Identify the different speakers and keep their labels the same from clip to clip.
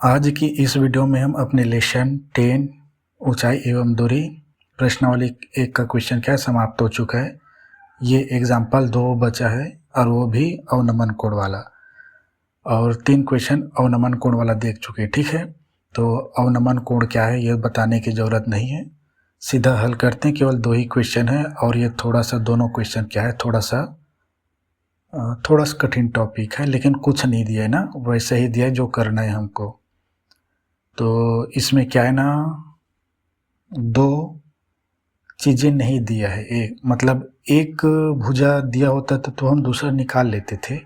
Speaker 1: आज की इस वीडियो में हम अपने लेसन 10 ऊंचाई एवं दूरी प्रश्नावली 1 का क्वेश्चन क्या समाप्त हो चुका है। ये एग्जाम्पल 2 बचा है और वो भी अवनमन कोण वाला, और 3 क्वेश्चन अवनमन कोण वाला देख चुके हैं। ठीक है, तो अवनमन कोण क्या है ये बताने की ज़रूरत नहीं है, सीधा हल करते हैं। केवल 2 ही क्वेश्चन है और ये थोड़ा सा दोनों क्वेश्चन क्या है थोड़ा सा कठिन टॉपिक है, लेकिन कुछ नहीं दिया है ना, वैसे ही दिया है जो करना है हमको। तो इसमें क्या है ना, 2 चीज़ें नहीं दिया है। एक मतलब एक भुजा दिया होता तो हम दूसरा निकाल लेते थे,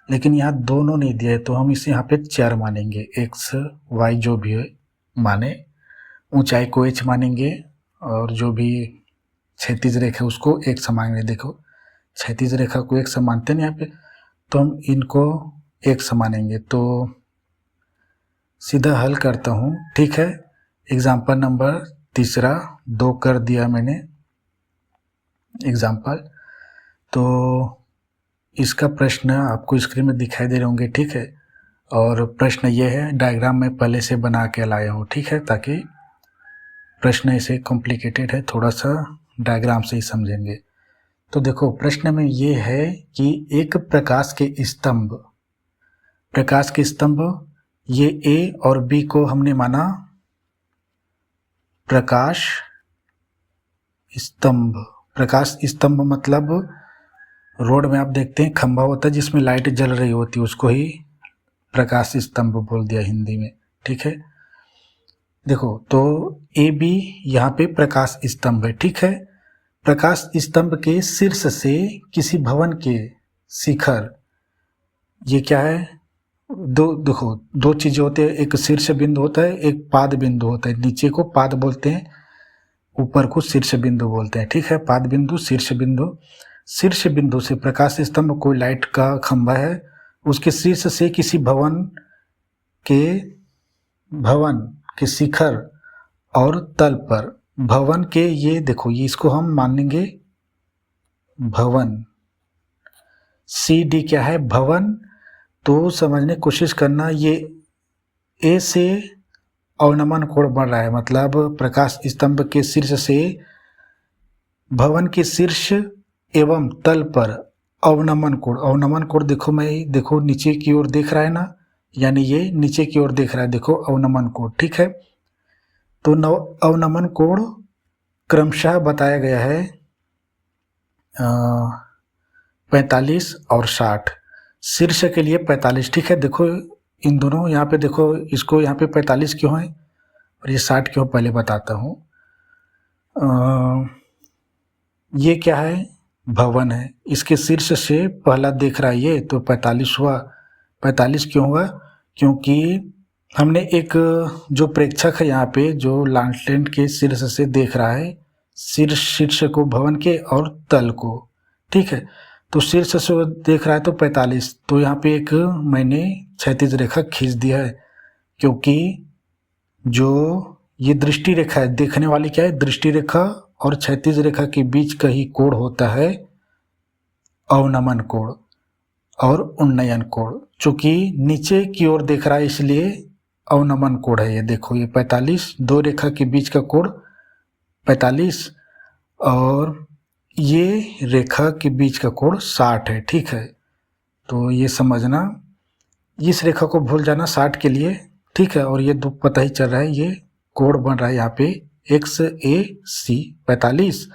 Speaker 1: लेकिन यहाँ दोनों नहीं दिया है तो हम इसे यहाँ पे चर मानेंगे। एक्स वाई जो भी है माने, ऊंचाई को एच मानेंगे और जो भी क्षैतिज रेखा उसको एक मानेंगे। देखो क्षैतिज रेखा को एक मानते हैं यहाँ पे, तो हम इनको एक मानेंगे। तो सीधा हल करता हूँ। ठीक है, एग्जाम्पल नंबर 3 2 कर दिया मैंने एग्जाम्पल। तो इसका प्रश्न आपको स्क्रीन में दिखाई दे रहे होंगे। ठीक है, और प्रश्न ये है, डायग्राम में पहले से बना के लाया हूँ। ठीक है, ताकि प्रश्न ऐसे कॉम्प्लिकेटेड है, थोड़ा सा डायग्राम से ही समझेंगे। तो देखो प्रश्न में ये है कि एक प्रकाश के स्तंभ ये ए और बी को हमने माना प्रकाश स्तंभ मतलब रोड में आप देखते हैं खंभा होता है जिसमें लाइट जल रही होती है, उसको ही प्रकाश स्तंभ बोल दिया हिंदी में। ठीक है, देखो तो ए बी यहाँ पे प्रकाश स्तंभ है। ठीक है, प्रकाश स्तंभ के शीर्ष से किसी भवन के शिखर, ये क्या है, देखो 2 चीजें होती है, एक शीर्ष बिंदु होता है, एक पाद बिंदु होता है। नीचे को पाद बोलते हैं, ऊपर को शीर्ष बिंदु बोलते हैं। ठीक है, पाद बिंदु शीर्ष बिंदु से प्रकाश स्तंभ कोई लाइट का खंभा है, उसके शीर्ष से किसी भवन के शिखर और तल पर, भवन के ये देखो ये इसको हम मानेंगे भवन, सी डी क्या है भवन। तो समझने की कोशिश करना, ये ए से अवनमन कोण बन रहा है, मतलब प्रकाश स्तंभ के शीर्ष से भवन के शीर्ष एवं तल पर अवनमन कोण देखो नीचे की ओर देख रहा है ना, यानी ये नीचे की ओर देख रहा है, देखो अवनमन कोण। ठीक है, तो अवनमन कोण क्रमशः बताया गया है 45 और 60। शीर्ष के लिए 45। ठीक है, देखो इन दोनों यहाँ पे देखो, इसको यहाँ पे 45 क्यों है और ये 60 क्यों, पहले बताता हूँ। ये क्या है, भवन है, इसके शीर्ष से पहला देख रहा है ये, तो 45 हुआ। 45 क्यों हुआ, क्योंकि हमने एक जो प्रेक्षक है यहाँ पे जो लैंड के शीर्ष से देख रहा है, शीर्ष को भवन के और तल को। ठीक है, तो शीर्ष से देख रहा है तो 45, तो यहाँ पे एक मैंने क्षैतिज रेखा खींच दिया है, क्योंकि जो ये दृष्टि रेखा है देखने वाली क्या है, दृष्टि रेखा और क्षैतिज रेखा के बीच का ही कोण होता है अवनमन कोण और उन्नयन कोण। चूंकि नीचे की ओर देख रहा है इसलिए अवनमन कोण है। ये देखो ये 45, 2 रेखा के बीच का कोण 45 और ये रेखा के बीच का कोण 60 है। ठीक है, तो ये समझना, इस रेखा को भूल जाना 60 के लिए। ठीक है, और ये 2 पता ही चल रहा है, ये कोण बन रहा है यहाँ पे एक्स ए सी 45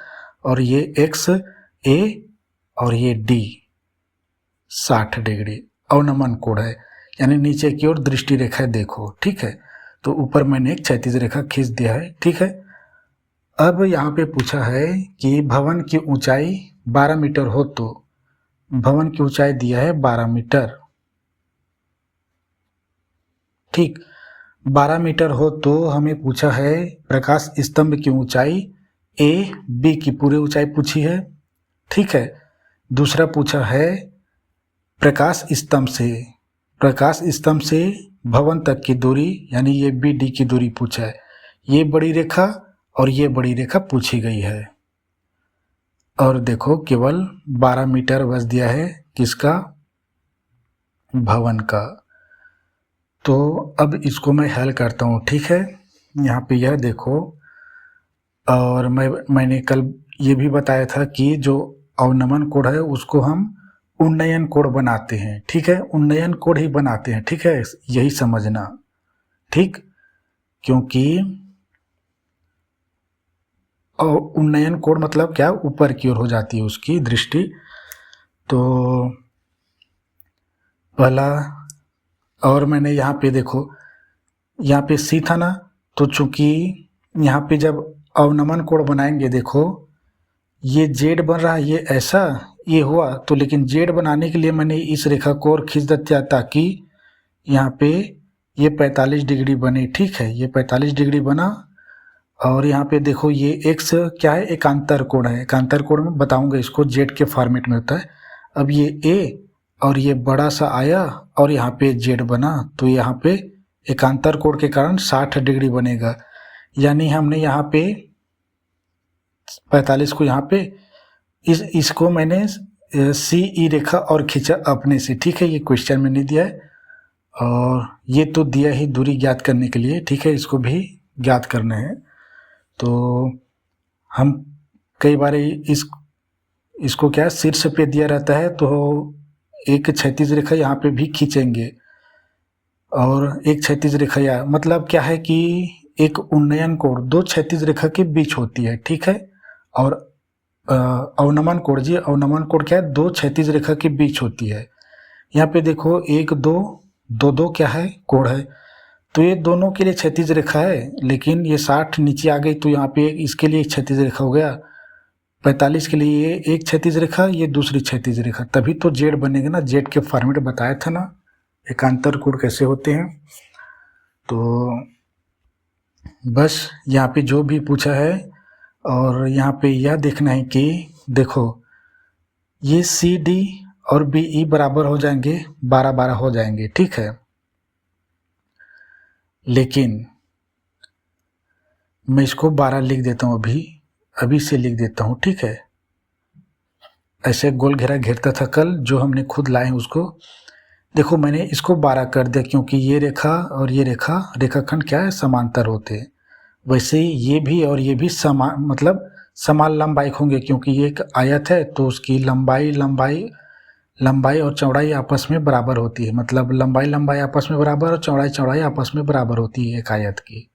Speaker 1: और ये एक्स ए और ये डी 60 डिग्री अवनमन कोण है, यानी नीचे की ओर दृष्टि रेखा है देखो। ठीक है, तो ऊपर मैंने एक क्षैतिज रेखा खींच दिया है। ठीक है, अब यहाँ पे पूछा है कि भवन की ऊंचाई 12 मीटर हो, तो भवन की ऊंचाई दिया है 12 मीटर। ठीक, 12 मीटर हो तो हमें पूछा है प्रकाश स्तंभ की ऊंचाई ए बी की पूरी ऊंचाई पूछी है। ठीक है, दूसरा पूछा है प्रकाश स्तंभ से भवन तक की दूरी, यानी ये बी डी की दूरी पूछा है। ये बड़ी रेखा और ये बड़ी रेखा पूछी गई है, और देखो केवल 12 मीटर बस दिया है किसका, भवन का। तो अब इसको मैं हल करता हूँ, ठीक है। यहाँ पे यह देखो, और मैंने कल ये भी बताया था कि जो अवनमन कोड है उसको हम उन्नयन कोड बनाते हैं, ठीक है, उन्नयन कोड ही बनाते हैं, ठीक है, यही समझना, ठीक। क्योंकि उन्नयन कोड मतलब क्या, ऊपर की ओर हो जाती है उसकी दृष्टि। तो पहला, और मैंने यहाँ पे देखो, यहाँ पे सी था ना, तो चूंकि यहाँ पे जब अवनमन कोण बनाएंगे, देखो ये जेड बन रहा है, ये ऐसा ये हुआ, तो लेकिन जेड बनाने के लिए मैंने इस रेखा को और खींच दिया ताकि यहाँ पे ये 45 डिग्री बने, ठीक है, ये 45 डिग्री बना। और यहाँ पे देखो ये एक्स क्या है, एकांतर कोण है, एकांतर कोण में बताऊंगा इसको, जेड के फॉर्मेट में होता है। अब ये ए और ये बड़ा सा आया और यहाँ पे जेड बना, तो यहाँ पे एकांतर कोण के कारण 60 डिग्री बनेगा। यानी हमने यहाँ पे 45 को यहाँ पे इसको मैंने सी ई रेखा और खींचा अपने से, ठीक है, ये क्वेश्चन में नहीं दिया है, और ये तो दिया ही दूरी ज्ञात करने के लिए, ठीक है, इसको भी ज्ञात करना है। तो हम कई बार इसको क्या शीर्ष पे दिया रहता है, तो एक क्षैतिज रेखा यहाँ पे भी खींचेंगे और एक क्षैतिज रेखा, या मतलब क्या है कि एक उन्नयन कोण दो क्षैतिज रेखा के बीच होती है, ठीक है, और अवनमन कोण, जी अवनमन कोण क्या है, दो क्षैतिज रेखा के बीच होती है। यहाँ पे देखो एक दो दो दो क्या है, कोण है, तो ये दोनों के लिए क्षैतिज रेखा है, लेकिन ये 60 नीचे आ गई तो यहाँ पे इसके लिए एक क्षैतिज रेखा हो गया, 45 के लिए ये एक क्षैतिज रेखा, ये दूसरी क्षैतिज रेखा, तभी तो जेड बनेगा ना, जेड के फॉर्मेट बताया था ना एकांतर कोण कैसे होते हैं। तो बस यहाँ पे जो भी पूछा है, और यहाँ पे यह देखना है कि देखो ये सी डी और बी ई बराबर हो जाएंगे, 12-12 हो जाएंगे, ठीक है, लेकिन मैं इसको 12 लिख देता हूँ, अभी से लिख देता हूँ, ठीक है। ऐसे गोल घेरा घेरता था कल, जो हमने खुद लाए हैं उसको, देखो मैंने इसको 12 कर दिया, क्योंकि ये रेखा और ये रेखाखंड क्या है, समांतर होते हैं। वैसे ही ये भी और ये भी समान, मतलब समान लंबाई होंगे, क्योंकि ये एक आयत है तो उसकी लंबाई और चौड़ाई आपस में बराबर होती है, मतलब लंबाई आपस में बराबर और चौड़ाई आपस में बराबर होती है एक आयत की।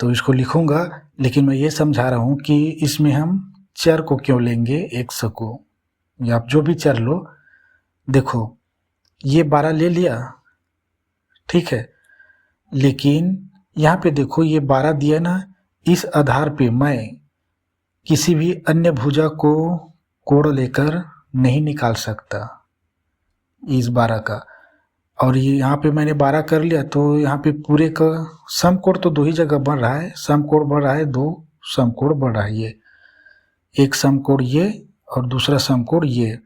Speaker 1: तो इसको लिखूंगा, लेकिन मैं ये समझा रहा हूँ कि इसमें हम चर को क्यों लेंगे, एक्स को, या आप जो भी चर लो। देखो ये 12 ले लिया, ठीक है, लेकिन यहाँ पे देखो ये 12 दिया ना, इस आधार पे मैं किसी भी अन्य भुजा को कोण लेकर नहीं निकाल सकता इस 12 का। और ये यहाँ पे मैंने 12 कर लिया, तो यहाँ पे पूरे का समकोण तो दो ही जगह बन रहा है, समकोण बन रहा है, दो समकोण बन रहा है, ये एक समकोण ये और दूसरा समकोण ये,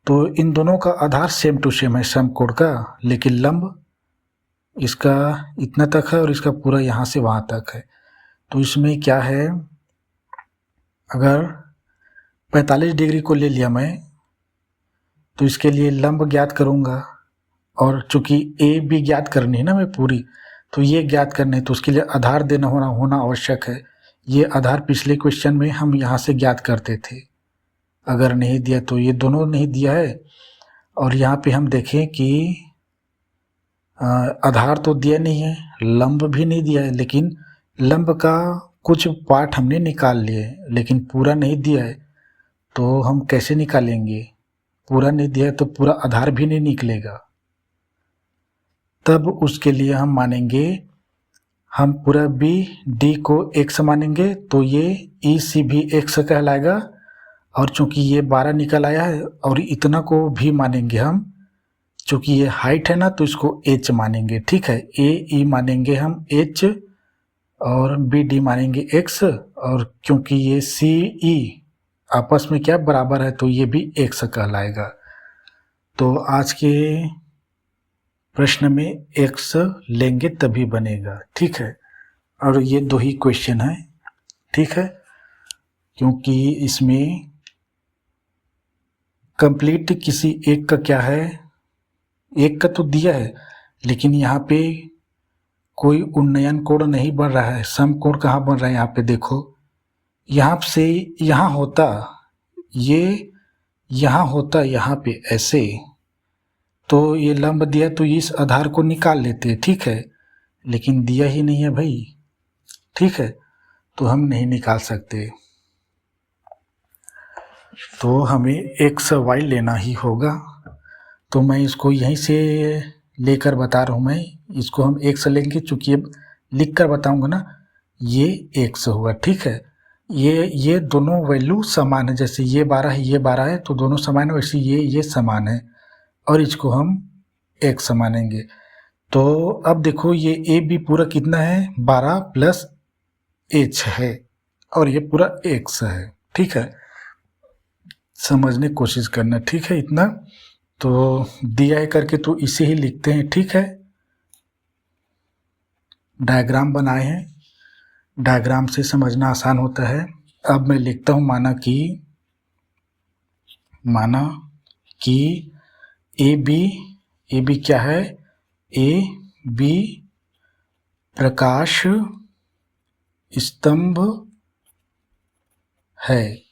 Speaker 1: तो इन दोनों का आधार सेम टू सेम है समकोण का, लेकिन लंब इसका इतना तक है और इसका पूरा यहाँ से वहाँ तक है। तो इसमें क्या है, अगर 45 डिग्री को ले लिया मैं, तो इसके लिए लंब ज्ञात करूँगा, और चूंकि ए भी ज्ञात करनी है ना मैं पूरी, तो ये ज्ञात करने, तो उसके लिए आधार देना होना आवश्यक है। ये आधार पिछले क्वेश्चन में हम यहाँ से ज्ञात करते थे, अगर नहीं दिया तो ये दोनों नहीं दिया है। और यहाँ पे हम देखें कि आधार तो दिया नहीं है, लंब भी नहीं दिया है, लेकिन लंब का कुछ पार्ट हमने निकाल लिए, लेकिन पूरा नहीं दिया है, तो हम कैसे निकालेंगे, पूरा नहीं दिया है तो पूरा आधार भी नहीं निकलेगा। तब उसके लिए हम मानेंगे, हम पूरा बी डी को एक्स मानेंगे, तो ये ई सी भी एक्स कहलाएगा, और चूंकि ये 12 निकल आया है, और इतना को भी मानेंगे हम, चूंकि ये हाइट है ना, तो इसको एच मानेंगे, ठीक है, ए ई मानेंगे हम एच, और बी डी मानेंगे एक्स, और क्योंकि ये सी ई आपस में क्या बराबर है, तो ये भी एक्स कहलाएगा। तो आज के प्रश्न में एक्स लेंगे तभी बनेगा, ठीक है, और ये दो ही क्वेश्चन है, ठीक है, क्योंकि इसमें कंप्लीट किसी एक का क्या है, एक का तो दिया है, लेकिन यहाँ पे कोई उन्नयन कोण नहीं बन रहा है। समकोण कहाँ बन रहा है? यहाँ पे देखो, यहाँ से यहाँ होता, ये यहाँ होता, यहाँ पे ऐसे, तो ये लंब दिया तो इस आधार को निकाल लेते, ठीक है, लेकिन दिया ही नहीं है भाई, ठीक है, तो हम नहीं निकाल सकते। तो हमें x y लेना ही होगा। तो मैं इसको यहीं से लेकर बता रहा हूँ, मैं इसको हम x लेंगे, चूँकि अब लिख कर बताऊँगा ना, ये x होगा, ठीक है। ये दोनों वैल्यू समान है, जैसे ये 12 है, ये 12 है, तो दोनों समान है, वैसे ये समान है, और इसको हम x मानेंगे। तो अब देखो, ये ए बी पूरा कितना है? 12 प्लस h है, और ये पूरा x है, ठीक है। समझने की कोशिश करना, ठीक है, इतना तो दिया है करके तो इसे ही लिखते हैं, ठीक है। डायग्राम बनाए हैं, डायग्राम से समझना आसान होता है। अब मैं लिखता हूँ, माना कि ए बी क्या है? ए बी प्रकाश स्तंभ है,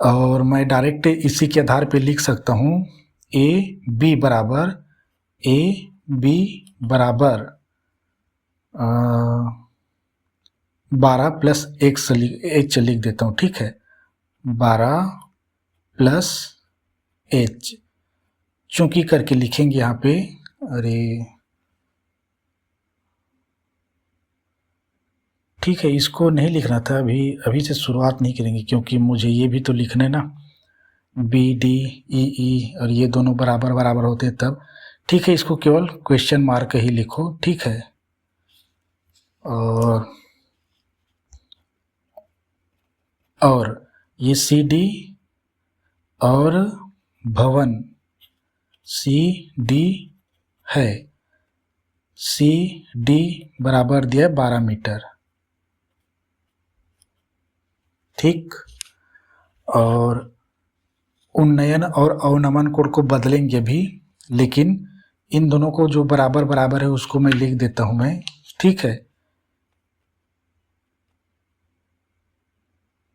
Speaker 1: और मैं डायरेक्ट इसी के आधार पे लिख सकता हूँ, ए बी बराबर 12 प्लस x लिख देता हूँ, ठीक है, 12 प्लस h, चूंकि करके लिखेंगे यहाँ पे, अरे ठीक है, इसको नहीं लिखना था, अभी से शुरुआत नहीं करेंगे, क्योंकि मुझे ये भी तो लिखना है ना, बी डी ई और ये दोनों बराबर होते तब, ठीक है। इसको केवल क्वेश्चन मार्क ही लिखो, ठीक है। और ये सी डी और भवन सी डी है, सी डी बराबर दिया 12 मीटर, ठीक। और उन्नयन और अवनमन कोण को बदलेंगे भी, लेकिन इन दोनों को जो बराबर है उसको मैं लिख देता हूं मैं, ठीक है।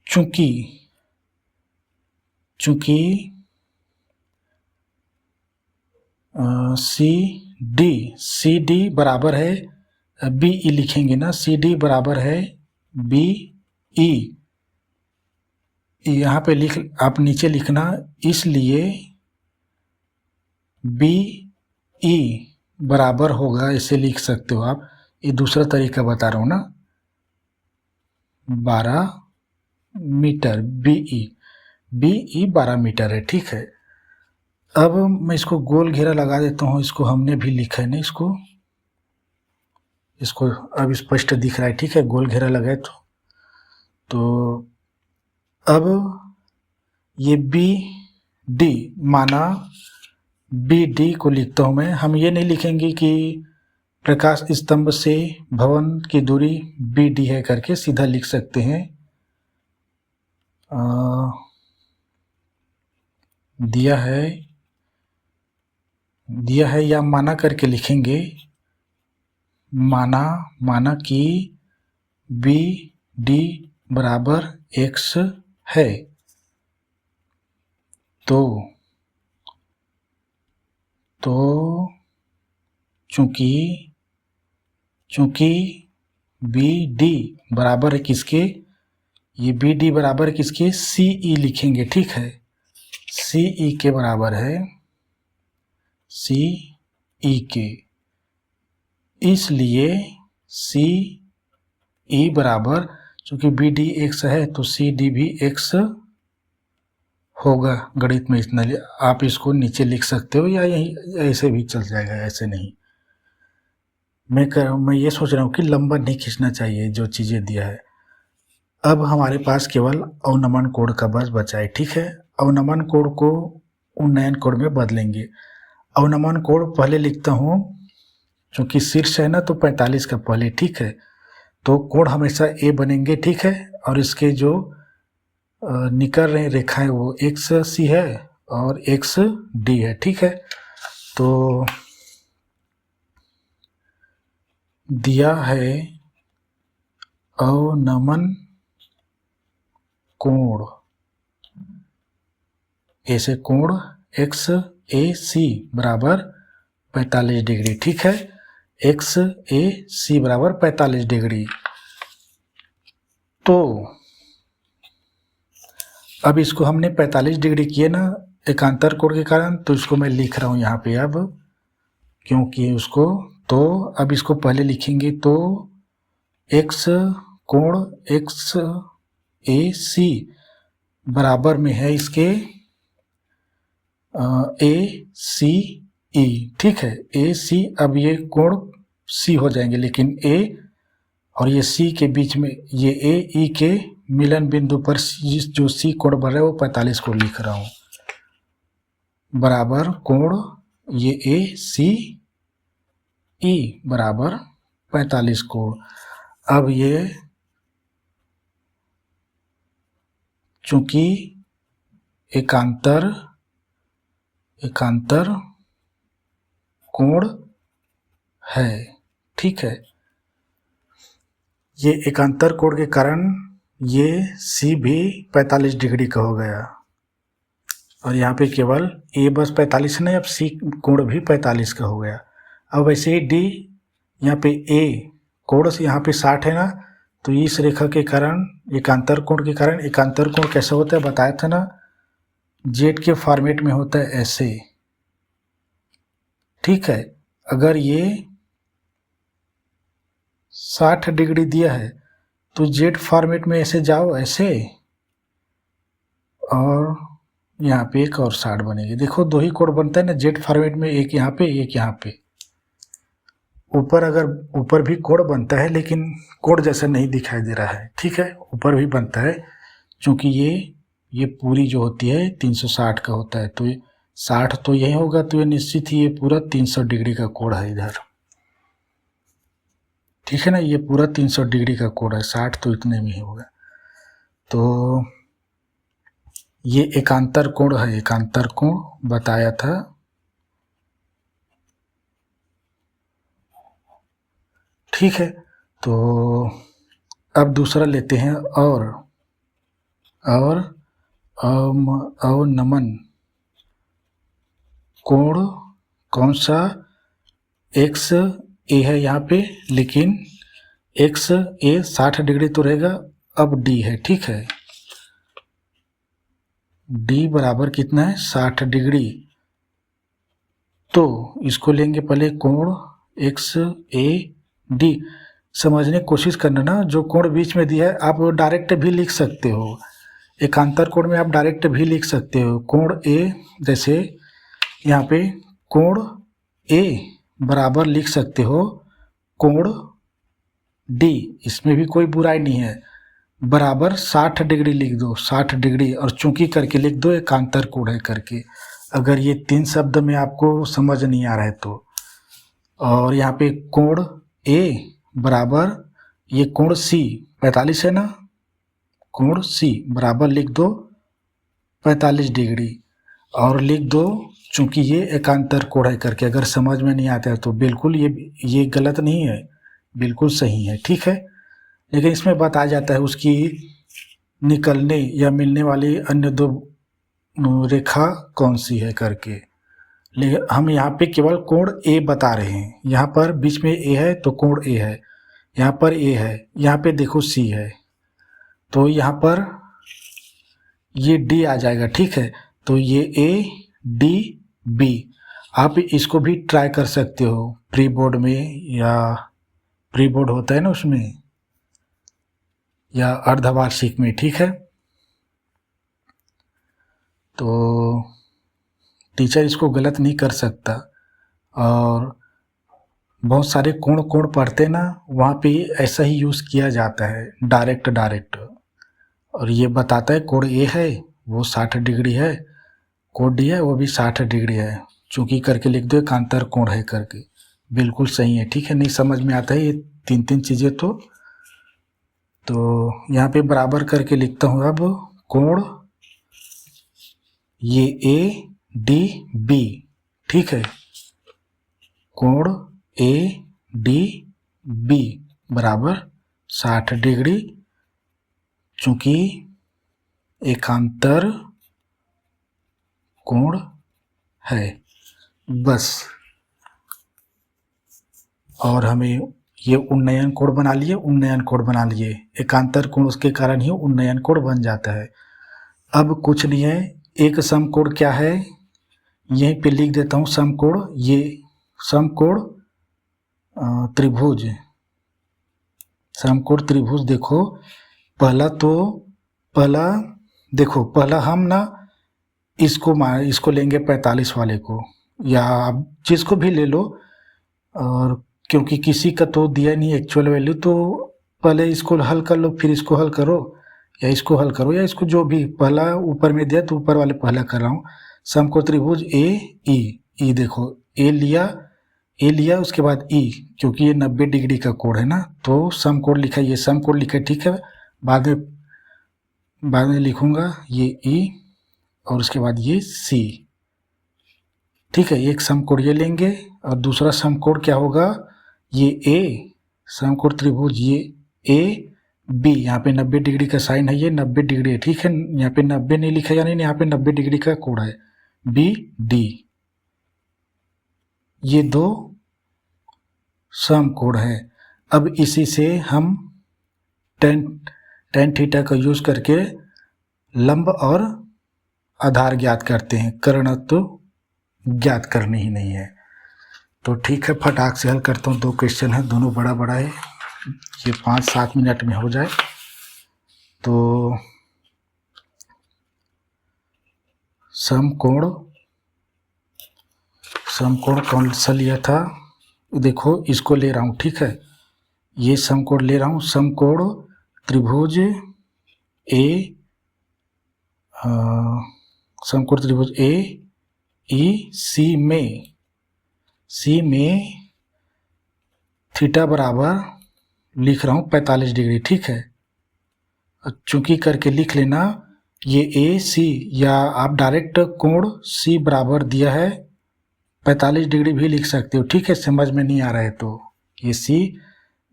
Speaker 1: चूंकि सी डी बराबर है बी ई, लिखेंगे ना, सी डी बराबर है बी ई, यहाँ पे आप नीचे लिखना, इसलिए बी ई बराबर होगा, इसे लिख सकते हो आप, ये दूसरा तरीका बता रहा हूँ ना, 12 मीटर, बी ई 12 मीटर है, ठीक है। अब मैं इसको गोल घेरा लगा देता हूँ, इसको हमने भी लिखा है ना, इसको अब स्पष्ट दिख रहा है, ठीक है, गोल घेरा लगाए तो अब ये बी डी, माना बी डी को लिखता हूँ मैं, हम ये नहीं लिखेंगे कि प्रकाश स्तंभ से भवन की दूरी बी डी है करके, सीधा लिख सकते हैं, दिया है या माना करके लिखेंगे, माना कि बी डी बराबर x है, तो चूंकि बी डी बराबर है किसके? ये बी डी बराबर है किसके? सी ई लिखेंगे, ठीक है, सी ई के बराबर है, सी ई के, इसलिए सी ई बराबर, चूंकि बी डी एक्स है तो सी डी भी एक्स होगा। गणित में इतना आप इसको नीचे लिख सकते हो, या यही ऐसे भी चल जाएगा, ऐसे नहीं। मैं ये सोच रहा हूँ कि लंबा नहीं खींचना चाहिए जो चीज़ें दिया है। अब हमारे पास केवल अवनमन कोण का बस बचा है, ठीक है। अवनमन कोण को उन्नयन कोण में बदलेंगे। अवनमन कोण पहले लिखता हूँ, चूंकि शीर्ष है ना तो 45 का पहले, ठीक है, तो कोण हमेशा ए बनेंगे, ठीक है। और इसके जो निकल रहे रेखाएं वो एक्स सी है और एक्स डी है, ठीक है। तो दिया है अवनमन कोण, ऐसे कोण एक्स ए सी बराबर 45 डिग्री। ठीक है, एक्स ए सी बराबर 45 डिग्री। तो अब इसको हमने 45 डिग्री किए ना एकांतर कोण के कारण, तो इसको मैं लिख रहा हूँ यहाँ पे अब, क्योंकि उसको, तो अब इसको पहले लिखेंगे तो एक्स कोण एक्स ए सी बराबर में है इसके ए सी ई। ठीक है, ए सी, अब ये कोण सी हो जाएंगे, लेकिन ए और ये सी के बीच में ये ए ई के मिलन बिंदु पर जो सी कोण बन रहा है वो 45 को लिख रहा हूँ, बराबर कोण ये ए सी ई बराबर 45 कोण। अब ये चूंकि एकांतर कोण है, ठीक है, ये एकांतर कोण के कारण ये सी भी 45 डिग्री का हो गया, और यहाँ पे केवल ए बस 45 नहीं, अब सी कोण भी 45 का हो गया। अब वैसे ही डी, यहाँ पे ए कोण से यहाँ पे 60 है ना, तो इस रेखा के कारण एकांतर कोण के कारण, एकांतर कोण कैसे होता है बताया था ना, जेड के फॉर्मेट में होता है ऐसे। ठीक है, अगर ये 60 डिग्री दिया है तो जेड फॉर्मेट में ऐसे जाओ ऐसे, और यहाँ पे एक और 60 बनेगी। देखो दो ही कोण बनता है ना जेड फॉर्मेट में, एक यहाँ पे एक यहाँ पे। ऊपर अगर ऊपर भी कोण बनता है लेकिन कोण जैसा नहीं दिखाई दे रहा है। ठीक है, ऊपर भी बनता है क्योंकि ये पूरी जो होती है 360 का होता है, तो 60 तो यही होगा, तो ये निश्चित ही ये पूरा 300 डिग्री का कोण है इधर। ठीक है ना, ये पूरा 300 डिग्री का कोण है, 60 तो इतने में ही होगा। तो ये एकांतर कोण है, एकांतर कोण बताया था। ठीक है, तो अब दूसरा लेते हैं, और अवनमन कोण कौन सा, एक्स ए है यहाँ पे, लेकिन एक्स ए 60 डिग्री तो रहेगा, अब डी है। ठीक है, डी बराबर कितना है 60 डिग्री, तो इसको लेंगे पहले कोण एक्स ए डी। समझने की कोशिश करना ना, जो कोण बीच में दिया है आप डायरेक्ट भी लिख सकते हो, एकांतर कोण में आप डायरेक्ट भी लिख सकते हो। कोण ए, जैसे यहाँ पे कोण ए बराबर लिख सकते हो कोण डी, इसमें भी कोई बुराई नहीं है, बराबर 60 डिग्री लिख दो, 60 डिग्री, और चूंकि करके लिख दो एकांतर कोण है करके, अगर ये 3 शब्द में आपको समझ नहीं आ रहा है तो। और यहाँ पे कोण ए बराबर ये कोण सी 45 है ना, कोण सी बराबर लिख दो 45 डिग्री, और लिख दो चूंकि ये एकांतर कोण है करके। अगर समझ में नहीं आता है तो बिल्कुल ये गलत नहीं है, बिल्कुल सही है। ठीक है, लेकिन इसमें बताया जाता है उसकी निकलने या मिलने वाली अन्य दो रेखा कौन सी है करके, लेकिन हम यहाँ पे केवल कोण ए बता रहे हैं। यहाँ पर बीच में ए है तो कोण ए है, यहाँ पर ए है, यहाँ पे देखो सी है, तो यहाँ पर ये डी आ जाएगा। ठीक है, तो ये ए डी बी, आप इसको भी ट्राई कर सकते हो प्री बोर्ड में, या प्री बोर्ड होता है ना उसमें, या अर्धवार्षिक में। ठीक है, तो टीचर इसको गलत नहीं कर सकता, और बहुत सारे कोण पढ़ते ना वहाँ पे ऐसा ही यूज़ किया जाता है, डायरेक्ट, और ये बताता है कोण ए है वो 60 डिग्री है, कोण डी है वो भी 60 डिग्री है, चूंकि करके लिख दो एकांतर कोण है करके, बिल्कुल सही है। ठीक है, नहीं समझ में आता है ये 3 चीज़ें तो यहाँ पे बराबर करके लिखता हूँ अब कोण ये ए डी बी। ठीक है, कोण ए डी बराबर 60 डिग्री, चूंकि एकांतर कोण है। बस, और हमें ये उन्नयन कोण बना लिए, उन्नयन कोण बना लिए, एकांतर कोण उसके कारण ही उन्नयन कोण बन जाता है। अब कुछ नहीं है, एक समकोण क्या है, यहीं पे लिख देता हूँ समकोण। ये समकोण त्रिभुज, समकोण त्रिभुज देखो, पहला देखो, पहला हम ना इसको लेंगे 45 वाले को, या आप जिसको भी ले लो, और क्योंकि किसी का तो दिया नहीं एक्चुअल वैल्यू, तो पहले इसको हल कर लो, फिर इसको हल करो, या इसको हल करो, या इसको जो भी पहला ऊपर में दिया तो ऊपर वाले पहला कर रहा हूँ। समकोण त्रिभुज ए ई देखो, ए लिया उसके बाद ई, क्योंकि ये 90 डिग्री का कोण है ना, तो समकोण लिखा, ये समकोण लिखा, ठीक है। बाद में लिखूंगा ये ई, और उसके बाद ये सी, ठीक है। एक समकोण ये लेंगे, और दूसरा समकोण क्या होगा, ये ए, समकोण त्रिभुज ये ए बी, यहाँ पे 90 डिग्री का साइन है, ये 90 डिग्री है, ठीक है। यहाँ पे 90 नहीं लिखा, यानी यहाँ पे 90 डिग्री का कोण है, बी डी, ये दो समकोण है। अब इसी से हम टेन थीटा का यूज करके लंब और आधार ज्ञात करते हैं, कर्ण तो ज्ञात करनी ही नहीं है। तो ठीक है, फटाक से हल करता हूँ। 2 क्वेश्चन है, दोनों बड़ा बड़ा है, ये 5-7 मिनट में हो जाए। तो समकोण कौन सा लिया था, देखो इसको ले रहा हूँ, ठीक है। ये समकोण ले रहा हूँ, समकोण त्रिभुज समकोण त्रिभुज ए ई सी में थीटा बराबर लिख रहा हूँ 45 डिग्री, ठीक है। चूंकि करके लिख लेना, ये ए सी, या आप डायरेक्ट कोण सी बराबर दिया है 45 डिग्री भी लिख सकते हो, ठीक है। समझ में नहीं आ रहा है तो ये सी,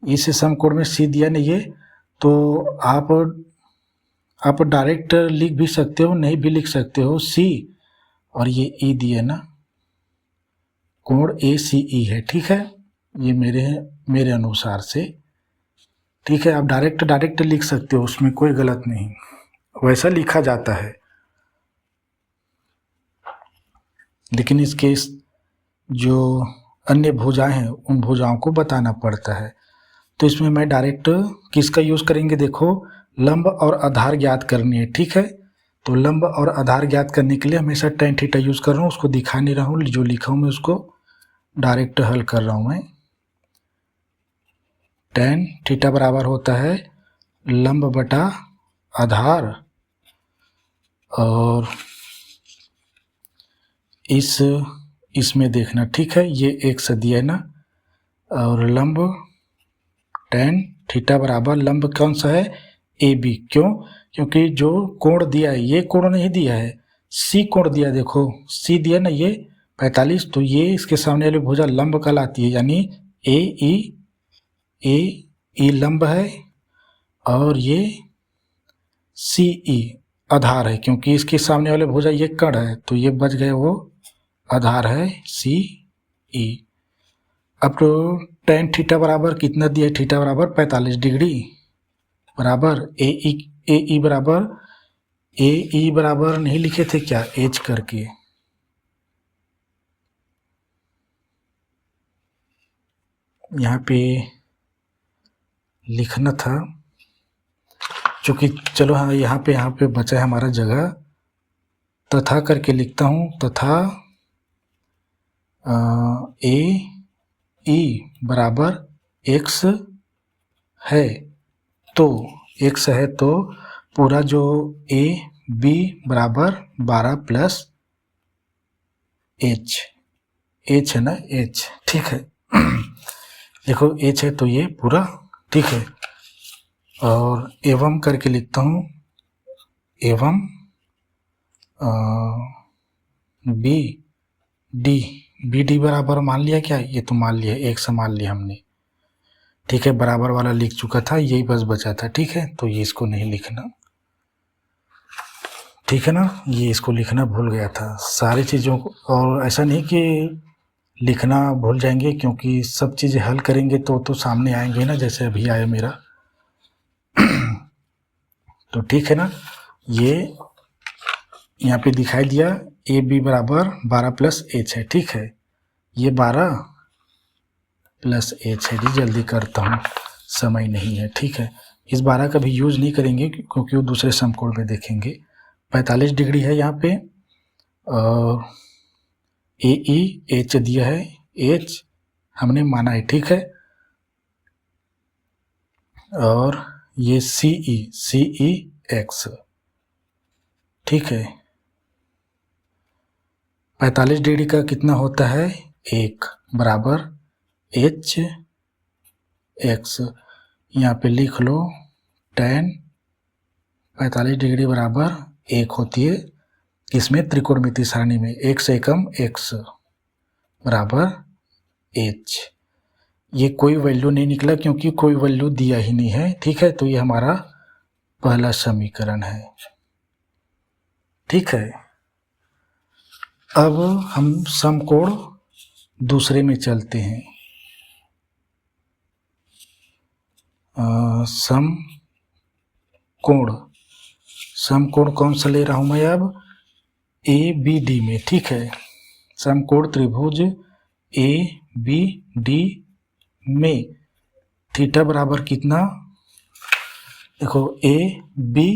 Speaker 1: इस समकोण में सी दिया नहीं है, तो आप डायरेक्ट लिख भी सकते हो, नहीं भी लिख सकते हो, सी और ये ई दिए ना, कोण ए सी ई है, ठीक है। ये मेरे अनुसार से ठीक है। आप डायरेक्ट लिख सकते हो, उसमें कोई गलत नहीं, वैसा लिखा जाता है। लेकिन इसके जो अन्य भुजाएं हैं, उन भुजाओं को बताना पड़ता है। तो इसमें मैं डायरेक्ट किसका यूज करेंगे, देखो लंब और आधार ज्ञात करनी है, ठीक है। तो लंब और आधार ज्ञात करने के लिए हमेशा टेन थीटा यूज कर रहा हूँ, उसको दिखा नहीं रहा हूँ, जो लिखा हूँ मैं उसको डायरेक्ट हल कर रहा हूँ मैं। टेन थीटा बराबर होता है लंब बटा आधार, और इसमें देखना, ठीक है, ये एक से दिया है ना, और लंब टेन थीटा बराबर लंब कौन सा है, ए बी। क्यों, क्योंकि जो कोण दिया है, ये कोण नहीं दिया है, सी कोण दिया, देखो सी दिया ना, ये 45, तो ये इसके सामने वाली भुजा लंब कहलाती है, यानी ए ई लंब है, और ये सी ई आधार है, क्योंकि इसके सामने वाले भुजा ये कण है, तो ये बच गए, वो आधार है सी ई। अब तो टेन थीटा बराबर कितना दिया, थीटा बराबर 45 डिग्री बराबर ए ई बराबर नहीं लिखे थे क्या, एच करके, यहाँ पे लिखना था, क्योंकि चलो हाँ, यहाँ पे बचा है हमारा जगह, तथा करके लिखता हूँ, तथा ए ई बराबर एक्स है, तो एक्स है तो पूरा जो ए बी बराबर 12 प्लस एच है ना, एच, ठीक है। देखो एच है तो ये पूरा, ठीक है। और एवं करके लिखता हूँ, एवं बी डी बराबर मान लिया क्या, ये तो मान लिया, एक से मान लिया हमने, ठीक है, बराबर वाला लिख चुका था, यही बस बचा था। ठीक है, तो ये इसको नहीं लिखना, ठीक है ना, ये इसको लिखना भूल गया था सारी चीज़ों को। और ऐसा नहीं कि लिखना भूल जाएंगे, क्योंकि सब चीज़ें हल करेंगे तो सामने आएंगे ना, जैसे अभी आया मेरा। तो ठीक है ना, ये यहाँ पे दिखाई दिया ए बी बराबर 12 प्लस एच है। ठीक है, ये 12 प्लस एच है जी, जल्दी करता हूँ, समय नहीं है। ठीक है, इस 12 का भी यूज़ नहीं करेंगे क्योंकि वो दूसरे समकोण में देखेंगे। 45 डिग्री है यहाँ पे, और ए ई एच दिया है, एच हमने माना है। ठीक है, और ये सी ई एक्स। ठीक है, 45 डिग्री का कितना होता है, 1 बराबर एच एक्स। यहाँ पे लिख लो tan 45 डिग्री बराबर 1 होती है, इसमें त्रिकोणमितीय सारणी में x एकम x बराबर h। ये कोई वैल्यू नहीं निकला क्योंकि कोई वैल्यू दिया ही नहीं है। ठीक है, तो ये हमारा पहला समीकरण है। ठीक है, अब हम समकोण दूसरे में चलते हैं। समकोण कौन सा ले रहा हूं मैं अब, ए बी डी में। ठीक है, समकोण त्रिभुज ए बी डी में थीटा बराबर कितना, देखो ए बी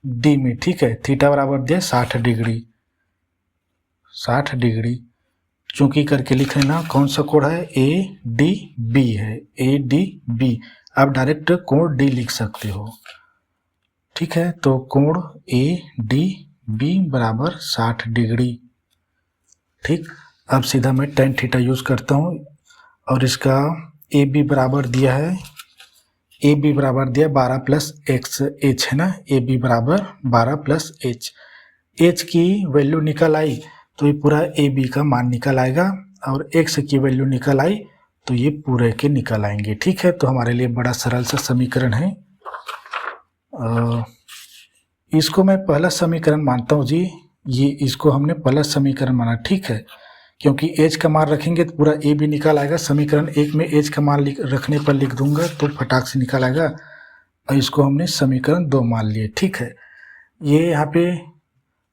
Speaker 1: डी में। ठीक है, थीटा बराबर दिया 60 डिग्री, 60 डिग्री चूंकि करके लिख लेना। कौन सा कोण है, ए डी बी है, ए डी बी। आप डायरेक्ट कोण डी लिख सकते हो। ठीक है, तो कोण ए डी बी बराबर 60 डिग्री। ठीक, अब सीधा मैं tan थीटा यूज़ करता हूँ, और इसका ए बी बराबर दिया है, ए बी बराबर दिया 12 प्लस एक्स एच है ना, ए बी बराबर 12 प्लस एच। एच की वैल्यू निकल आई तो ये पूरा ए बी का मान निकल आएगा, और एक्स की वैल्यू निकल आई तो ये पूरे के निकल आएंगे। ठीक है, तो हमारे लिए बड़ा सरल सा समीकरण है। इसको मैं पहला समीकरण मानता हूँ जी, ये इसको हमने पहला समीकरण माना। ठीक है, क्योंकि एच का मान रखेंगे तो पूरा ए बी निकल आएगा। समीकरण 1 में एच का मान रखने पर लिख दूंगा तो फटाक से निकल आएगा, और इसको हमने समीकरण 2 मान लिए। ठीक है, ये यहाँ पे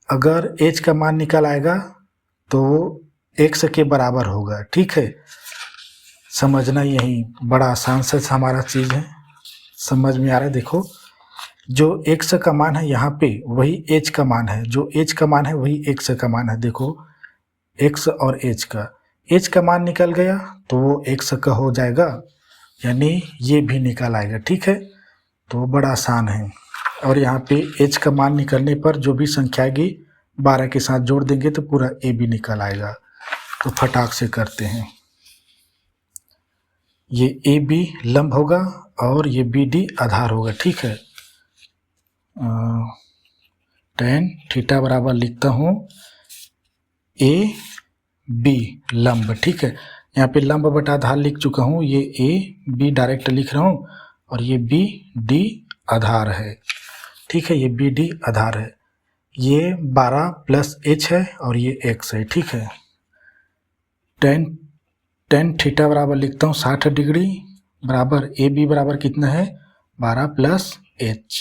Speaker 1: अगर एच का मान निकल आएगा तो एक्स के बराबर होगा। ठीक है, समझना यही बड़ा आसान से हमारा चीज़ है, समझ में आ रहा है। देखो, जो x का मान है यहाँ पे वही h का मान है, जो h का मान है वही x का मान है। देखो x और h का मान निकल गया तो वो x का हो जाएगा, यानी ये भी निकल आएगा। ठीक है, तो बड़ा आसान है। और यहाँ पे h का मान निकलने पर जो भी संख्या आएगी 12 के साथ जोड़ देंगे तो पूरा a भी निकल आएगा। तो फटाक से करते हैं, ये ए बी लंब होगा और ये बी डी आधार होगा। ठीक है, tan थीटा बराबर लिखता हूँ ए बी लंब। ठीक है, यहाँ पे लंब बटा आधार लिख चुका हूँ, ये ए बी डायरेक्ट लिख रहा हूँ, और ये बी डी आधार है। ठीक है, ये बी डी आधार है, ये 12 प्लस एच है और ये एक्स है। ठीक है, tan थीटा बराबर लिखता हूँ 60 डिग्री बराबर ए बी बराबर कितना है, 12 प्लस एच,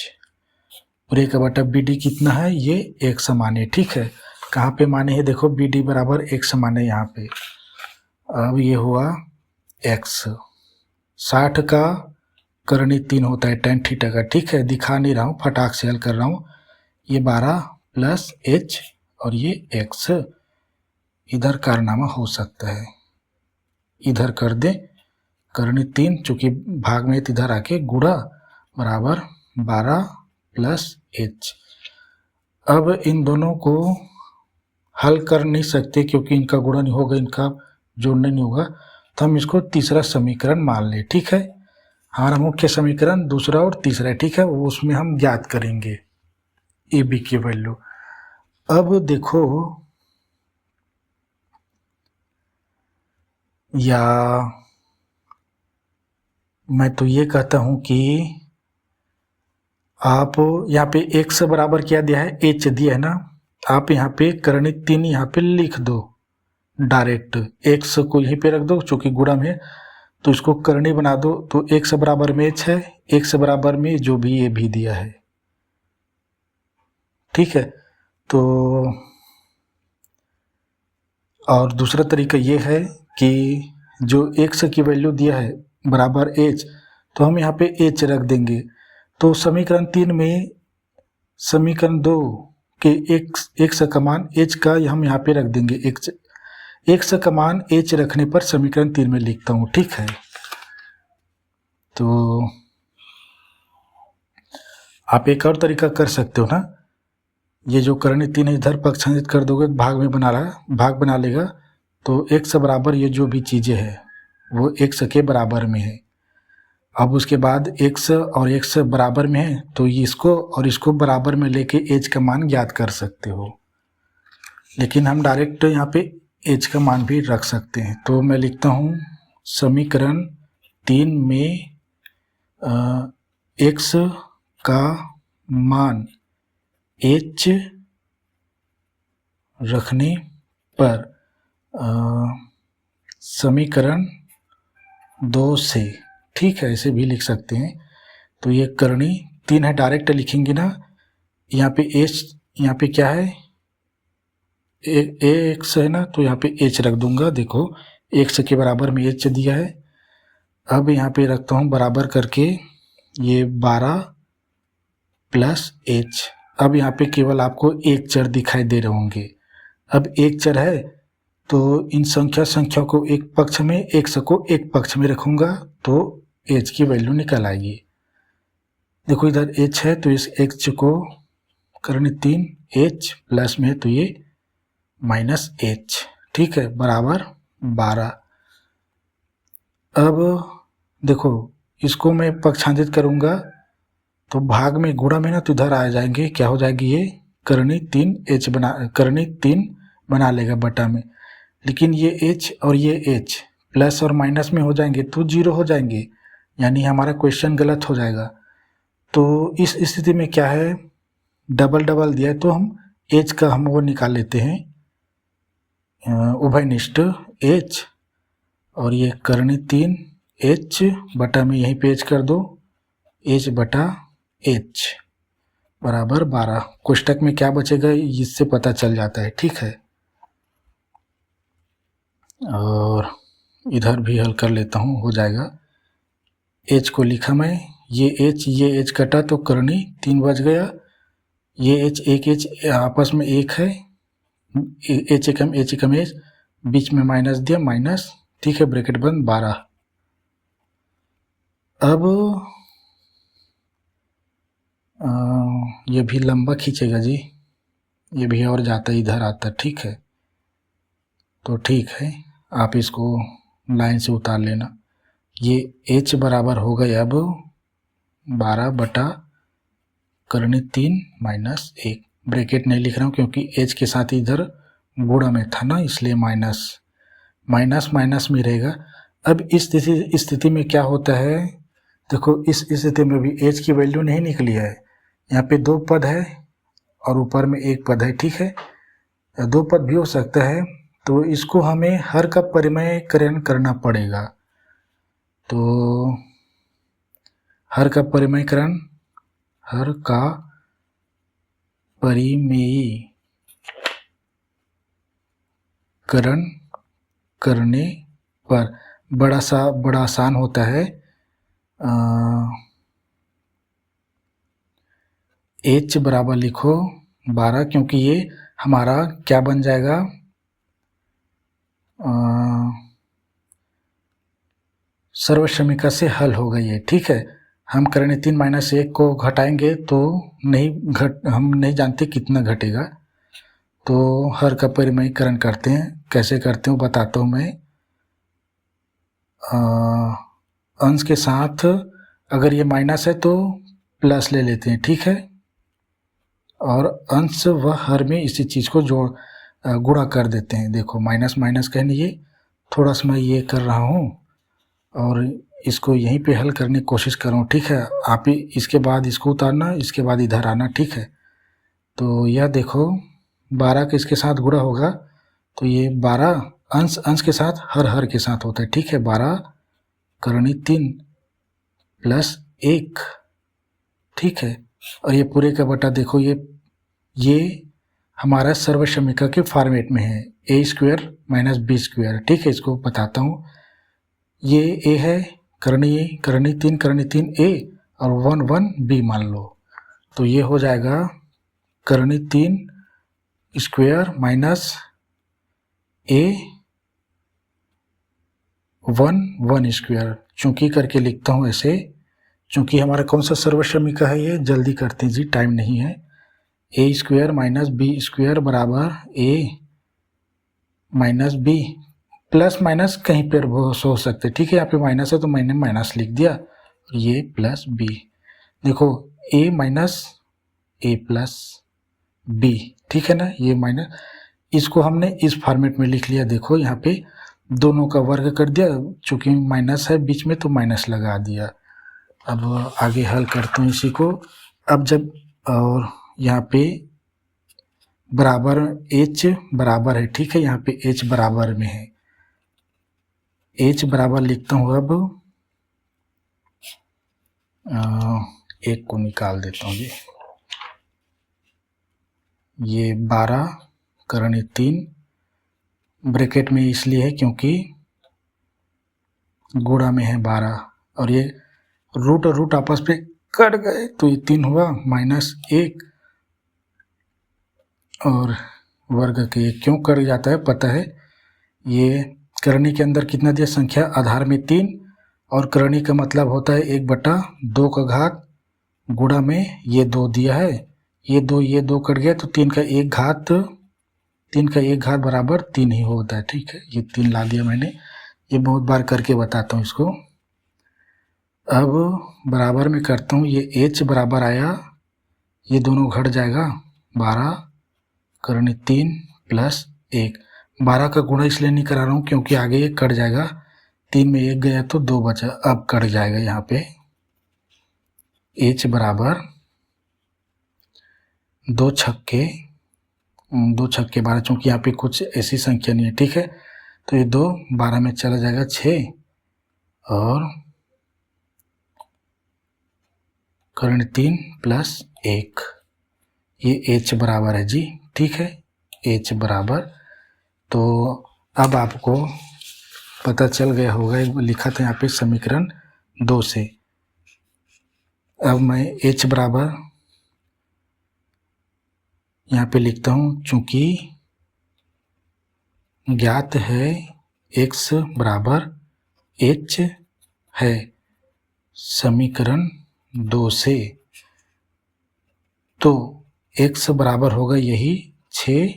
Speaker 1: पूरे का बटा बी डी कितना है, ये एक समान है। ठीक है, कहाँ पे माने है, देखो बी डी बराबर एक समान है यहाँ पे। अब ये हुआ एक्स, 60 का करनी 3 होता है tan थीटा का। ठीक है, दिखा नहीं रहा हूँ, फटाक से हल कर रहा हूँ। ये 12 प्लस एच और ये एक्स, इधर कारनामा हो सकता है, इधर कर दे करनी 3, चूँकि भाग में तो इधर आके गुणा बराबर 12 प्लस एच। अब इन दोनों को हल कर नहीं सकते क्योंकि इनका गुणा नहीं होगा, इनका जोड़ना नहीं होगा, तो हम इसको तीसरा समीकरण मान लें। ठीक है, हमारा मुख्य समीकरण दूसरा और तीसरा है। ठीक है, वो उसमें हम ज्ञात करेंगे ए बी की वैल्यू। अब देखो, या मैं तो ये कहता हूँ कि आप यहाँ पे x बराबर क्या दिया है, h दिया है ना, आप यहाँ पे करणी 3 यहाँ पे लिख दो डायरेक्ट, x को यहीं पे रख दो चूँकि गुणम है तो इसको करणी बना दो, तो x बराबर में h है, x बराबर में जो भी ये भी दिया है, ठीक है। तो और दूसरा तरीका ये है कि जो x की वैल्यू दिया है बराबर h, तो हम यहाँ पे h रख देंगे, तो समीकरण 3 में समीकरण 2 के x का मान h का हम यहाँ पे रख देंगे, x का मान h रखने पर समीकरण 3 में लिखता हूँ, ठीक है। तो आप एक और तरीका कर सकते हो ना, ये जो करणी 3 इधर पक्षांतरित कर दोगे भाग में भाग बना लेगा, तो x बराबर ये जो भी चीज़ें हैं वो x के बराबर में है। अब उसके बाद x और x बराबर में है तो इसको और इसको बराबर में लेके h का मान ज्ञात कर सकते हो, लेकिन हम डायरेक्ट यहाँ पे h का मान भी रख सकते हैं। तो मैं लिखता हूँ समीकरण 3 में x का मान h रखने पर समीकरण 2 से, ठीक है, ऐसे भी लिख सकते हैं। तो ये करणी 3 है, डायरेक्ट लिखेंगे ना, यहाँ पे h, यहाँ पे क्या है x है ना, तो यहाँ पे h रख दूंगा, देखो x के बराबर में h दिया है। अब यहाँ पे रखता हूँ बराबर करके ये 12 प्लस h। अब यहाँ पे केवल आपको एक चर दिखाई दे रहे होंगे, अब एक चर है तो इन संख्या को एक पक्ष में, x को एक पक्ष में रखूंगा तो h की वैल्यू निकल आएगी। देखो इधर h है तो इस h को करणी 3 h प्लस में है तो ये माइनस h, ठीक है, बराबर 12। अब देखो इसको मैं पक्षांतरित करूंगा तो भाग में गुणा में ना, तो इधर आ जाएंगे, क्या हो जाएगी ये करणी 3 बना लेगा बटा में, लेकिन ये h और ये h प्लस और माइनस में हो जाएंगे तो 0 हो जाएंगे, यानी हमारा क्वेश्चन गलत हो जाएगा। तो इस स्थिति में क्या है, डबल दिया है तो हम h का हम वो निकाल लेते हैं उभयनिष्ठ h, और ये करणी 3 h बटा में यहीं पे h कर दो, h बटा h बराबर 12। कोष्टक में क्या बचेगा इससे पता चल जाता है, ठीक है। और इधर भी हल कर लेता हूँ, हो जाएगा। h को लिखा मैं, ये h कटा तो करणी 3 बच गया, ये h एक h आपस में एक है, h एकम h बीच में माइनस दिया माइनस, ठीक है, ब्रैकेट बंद 12। अब ये भी लंबा खींचेगा जी, ये भी और जाता इधर आता, ठीक है। तो ठीक है, आप इसको लाइन से उतार लेना। ये h बराबर हो गया अब 12 बटा करणी 3 माइनस 1, ब्रैकेट नहीं लिख रहा हूँ क्योंकि h के साथ इधर गुणा में था ना, इसलिए माइनस में रहेगा। अब इस स्थिति में क्या होता है, देखो इस स्थिति में भी h की वैल्यू नहीं निकली है, यहाँ पे 2 पद है और ऊपर में 1 पद है, ठीक है, 2 पद भी हो सकता है, तो इसको हमें हर का परिमेयकरण करना पड़ेगा। तो हर का परिमेयकरण करने पर बड़ा आसान होता है। h बराबर लिखो 12, क्योंकि ये हमारा क्या बन जाएगा, सर्वसमीका से हल हो गई है, ठीक है। हम करणी 3 माइनस 1 को घटाएंगे तो हम नहीं जानते कितना घटेगा, तो हर का परिमेयकरण करते हैं, कैसे करते हो बताता हूँ मैं। अंश के साथ अगर ये माइनस है तो प्लस ले लेते हैं, ठीक है, और अंश व हर में इसी चीज़ को गुणा कर देते हैं। देखो माइनस कहने, ये थोड़ा सा मैं ये कर रहा हूँ और इसको यहीं पे हल करने की कोशिश कर रहा हूँ, ठीक है। आप ही इसके बाद इसको उतारना, इसके बाद इधर आना, ठीक है। तो यह देखो 12 के इसके साथ गुणा होगा तो ये 12 अंश अंश के साथ हर के साथ होता है, ठीक है। 12 करनी 3 प्लस 1, ठीक है। और ये पूरे का बटा देखो ये हमारा सर्वसमीका के फॉर्मेट में है, ए स्क्वायर माइनस बी स्क्वायर, ठीक है। इसको बताता हूँ, ये ए है, करनी 3 ए और 1 1 बी मान लो, तो ये हो जाएगा करनी 3 स्क्वायर माइनस ए 1 1 स्क्वायर। चूंकि करके लिखता हूँ ऐसे, चूंकि हमारा कौन सा सर्वसमीका है, ये जल्दी करते हैं जी, टाइम नहीं है। ए स्क्वायर माइनस बी स्क्वायर बराबर ए माइनस बी, प्लस माइनस कहीं पर हो सकते, ठीक है। यहाँ पे माइनस है तो मैंने माइनस लिख दिया, ये प्लस बी। देखो ए माइनस ए प्लस बी, ठीक है ना, ये माइनस, इसको हमने इस फॉर्मेट में लिख लिया। देखो यहाँ पे दोनों का वर्ग कर दिया, चूंकि माइनस है बीच में तो माइनस लगा दिया। अब आगे हल करते हैं इसी को। अब जब और यहाँ पे बराबर h बराबर है, ठीक है, यहाँ पे h बराबर में है, h बराबर लिखता हूँ। अब एक को निकाल देता हूँ जी, ये 12 करनी 3 ब्रैकेट में इसलिए है क्योंकि गुणा में है 12, और ये रूट और रूट आपस में कट गए तो ये 3 हुआ माइनस 1, और वर्ग के 1 क्यों कट जाता है पता है। ये करनी के अंदर कितना दिया, संख्या आधार में 3, और करनी का मतलब होता है 1/2 का घात, गुणा में ये 2 दिया है, ये 2 कट गया तो 3 का 1 घात बराबर 3 ही होता है, ठीक है। ये 3 ला दिया मैंने, ये बहुत बार करके बताता हूँ इसको। अब बराबर में करता हूँ, ये h बराबर आया, ये दोनों घट जाएगा, 12 करनी 3 प्लस 1। 12 का गुणा इसलिए नहीं करा रहा हूँ क्योंकि आगे ये कट जाएगा, 3 में 1 गया तो 2 बचा, अब कट जाएगा यहाँ पे। h बराबर 2 छक्के 12, चूँकि यहाँ पे कुछ ऐसी संख्या नहीं है, ठीक है। तो ये 2 12 में चला जाएगा 6, और कर्ण 3 प्लस 1, ये h बराबर है जी, ठीक है, h बराबर। तो अब आपको पता चल गया होगा, लिखा था यहाँ पे समीकरण 2 से। अब मैं h बराबर यहाँ पे लिखता हूँ, चूँकि ज्ञात है x बराबर h है समीकरण 2 से, तो x बराबर होगा यही 6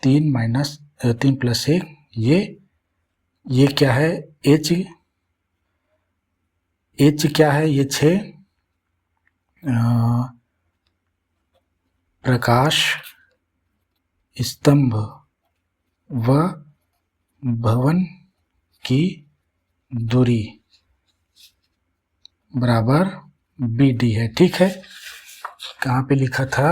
Speaker 1: 3 प्लस 1, ये क्या है, h क्या है, ये 6 प्रकाश स्तंभ व भवन की दूरी बराबर BD है, ठीक है। कहाँ पे लिखा था,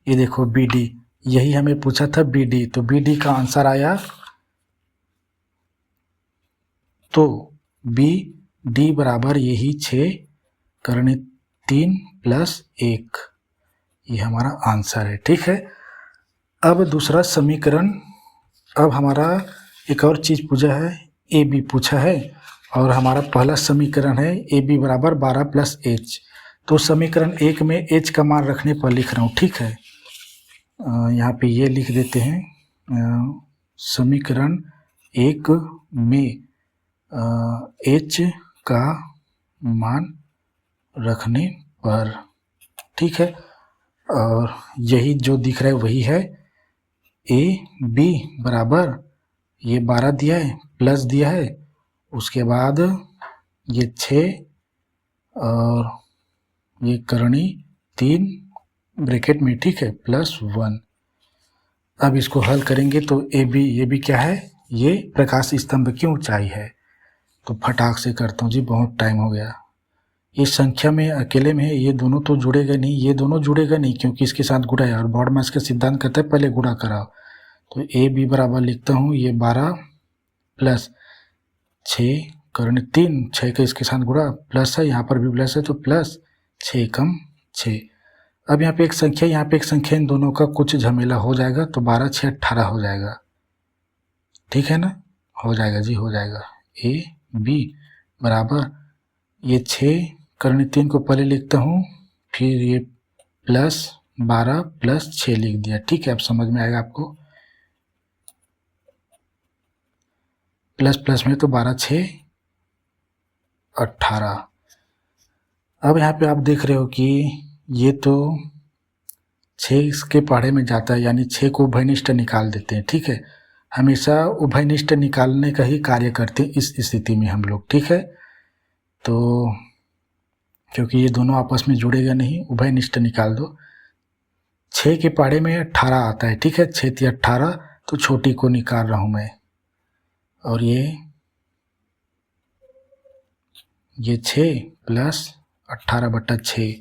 Speaker 1: ये देखो BD, यही हमें पूछा था BD, तो BD का आंसर आया, तो BD बराबर यही 6 करनी 3 प्लस 1, ये हमारा आंसर है, ठीक है। अब दूसरा समीकरण, अब हमारा एक और चीज़ पूछा है, AB पूछा है, और हमारा पहला समीकरण है AB बराबर 12 प्लस h। तो समीकरण 1 में h का मान रखने पर लिख रहा हूँ, ठीक है। यहाँ पे ये लिख देते हैं, समीकरण 1 में h का मान रखने पर, ठीक है। और यही जो दिख रहा है वही है, AB बराबर ये 12 दिया है प्लस दिया है, उसके बाद ये 6 और ये करनी 3 ब्रैकेट में, ठीक है, प्लस 1। अब इसको हल करेंगे तो AB, ये भी क्या है, ये प्रकाश स्तंभ की ऊंचाई है। तो फटाक से करता हूँ जी, बहुत टाइम हो गया। इस संख्या में अकेले में है, ये दोनों तो जुड़ेगा नहीं, ये दोनों जुड़ेगा नहीं क्योंकि इसके साथ गुणा है और बॉडमास का सिद्धांत कहता है पहले गुणा कराओ। तो ए बी बराबर लिखता हूँ, ये 12 प्लस 6 कर्ण 3, 6 का इसके साथ गुणा प्लस है, यहाँ पर भी प्लस है तो प्लस 6 कम 6। अब यहाँ पे एक संख्या, यहाँ पे एक संख्या, इन दोनों का कुछ झमेला हो जाएगा तो 12 6 18 हो जाएगा। ठीक है ना, हो जाएगा जी, हो जाएगा। ए बी बराबर ये 6 कर्ण 3 को पहले लिखता हूँ, फिर ये प्लस 12 प्लस 6 लिख दिया। ठीक है, अब समझ में आएगा आपको। प्लस प्लस में तो 12 6 18। अब यहाँ पे आप देख रहे हो कि ये तो 6 के पहाड़े में जाता है, यानी 6 को उभयनिष्ठ निकाल देते हैं। ठीक है, हमेशा उभयनिष्ठ निकालने का ही कार्य करते हैं इस स्थिति में हम लोग। ठीक है, तो क्योंकि ये दोनों आपस में जुड़ेगा नहीं, उभयनिष्ठ निकाल दो। 6 के पहाड़े में 18 आता है। ठीक है, 6 3 18, तो छोटी को निकाल रहा हूँ मैं। और ये 6 प्लस 18/6,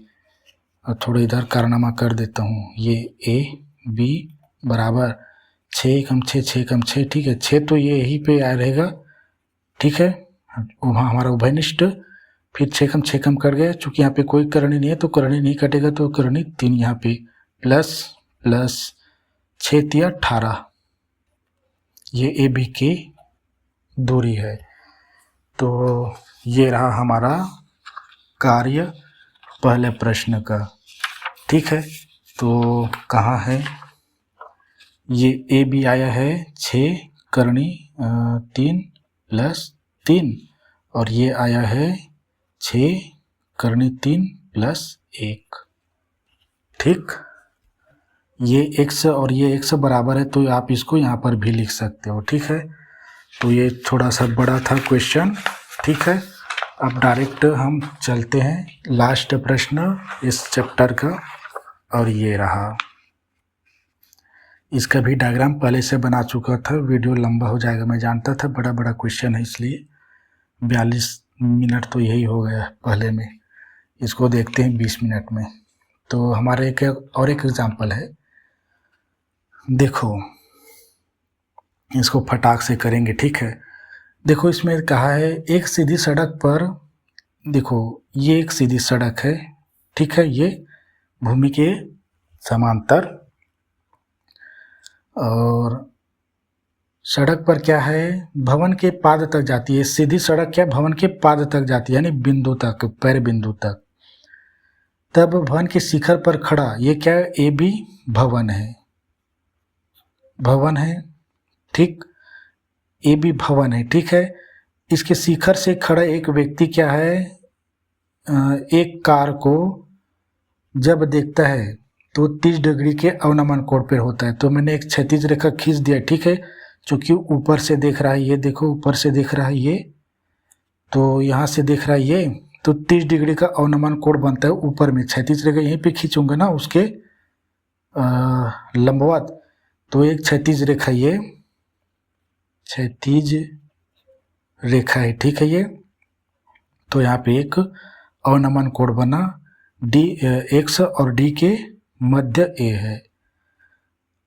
Speaker 1: और थोड़ा इधर कारनामा कर देता हूँ। ये ए बी बराबर 6 कम 6 6 कम 6। ठीक है, 6 तो ये यहीं पे आ रहेगा। ठीक है, वहाँ हमारा उभयनिष्ठ, फिर 6 कम 6 कम कर गया, चूँकि यहाँ पे कोई करणी नहीं है तो करणी नहीं कटेगा, तो करणी 3 यहाँ पे प्लस प्लस 6 3 18, ये ए बी की दूरी है। तो ये रहा हमारा कार्य पहले प्रश्न का। ठीक है, तो कहाँ है ये, ए बी आया है 6 करणी 3 प्लस 3, और ये आया है 6 करणी 3 प्लस 1। ठीक, ये x और ये x बराबर है, तो आप इसको यहाँ पर भी लिख सकते हो। ठीक है, तो ये थोड़ा सा बड़ा था क्वेश्चन। ठीक है, अब डायरेक्ट हम चलते हैं लास्ट प्रश्न इस चैप्टर का, और ये रहा। इसका भी डायग्राम पहले से बना चुका था, वीडियो लंबा हो जाएगा मैं जानता था, बड़ा बड़ा क्वेश्चन है इसलिए 42 मिनट तो यही हो गया पहले में। इसको देखते हैं 20 मिनट में। तो हमारे एक और एक एग्जाम्पल है, देखो इसको फटाक से करेंगे। ठीक है, देखो इसमें कहा है एक सीधी सड़क पर, देखो ये एक सीधी सड़क है। ठीक है, ये भूमि के समांतर, और सड़क पर क्या है, भवन के पाद तक जाती है। सीधी सड़क क्या, भवन के पाद तक जाती है, यानी बिंदु तक, पैर बिंदु तक। तब भवन के शिखर पर खड़ा, ये क्या है, ए बी भवन है, भवन है। ठीक, ए बी भवन है। ठीक है, इसके शिखर से खड़ा एक व्यक्ति क्या है, एक कार को जब देखता है तो 30 डिग्री के अवनमन कोण पर होता है। तो मैंने एक क्षैतिज रेखा खींच दिया। ठीक है, चूँकि ऊपर से देख रहा है, ये देखो ऊपर से देख रहा है ये, तो यहाँ से देख रहा है ये, तो 30 डिग्री का अवनमन कोण बनता है ऊपर में। क्षैतिज रेखा यहीं पे खींचूंगा ना उसके लंबवत, तो एक क्षैतिज रेखा, ये क्षैतिज रेखा है। ठीक है, ये तो यहाँ पे एक अवनमन कोण बना, डी एक्स और डी के मध्य ए है।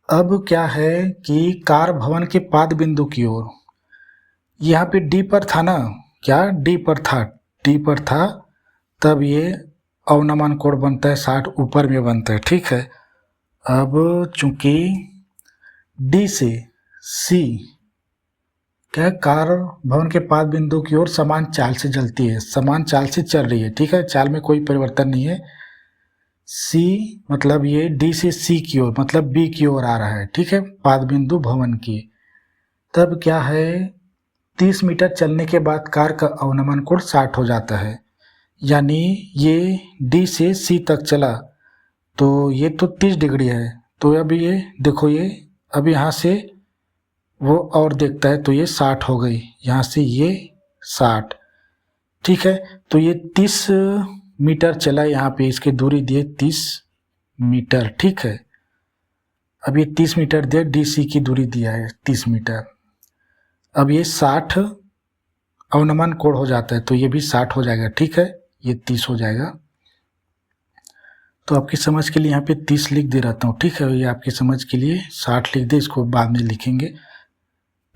Speaker 1: अब क्या है कि कार भवन के पाद बिंदु की ओर, यहाँ पे डी पर था ना, क्या डी पर था, डी पर था, तब ये अवनमन कोण बनता है 60, ऊपर में बनता है। ठीक है, अब चूंकि डी से सी क्या, कार भवन के पाद बिंदु की ओर समान चाल से चलती है, समान चाल से चल रही है। ठीक है, चाल में कोई परिवर्तन नहीं है। सी मतलब ये डी से सी की ओर, मतलब बी की ओर आ रहा है। ठीक है, पाद बिंदु भवन की। तब क्या है, 30 मीटर चलने के बाद कार का अवनमन कोण 60 हो जाता है, यानी ये डी से सी तक चला तो ये तो 30 डिग्री है। तो अब ये देखो, ये अब यहाँ से वो और देखता है तो ये 60 हो गई, यहाँ से ये 60। ठीक है, तो ये 30 मीटर चला, यहाँ पे इसकी दूरी दिए 30 मीटर। ठीक है, अब ये 30 मीटर दिया, डी सी की दूरी दिया है 30 मीटर। अब ये 60 अवनमन कोण हो जाता है तो ये भी 60 हो जाएगा, ठीक है, ये 30 हो जाएगा। तो आपकी समझ के लिए यहाँ पे 30 लिख दे रहता हूँ, ठीक है, ये आपकी समझ के लिए 60 लिख दे, इसको बाद में लिखेंगे।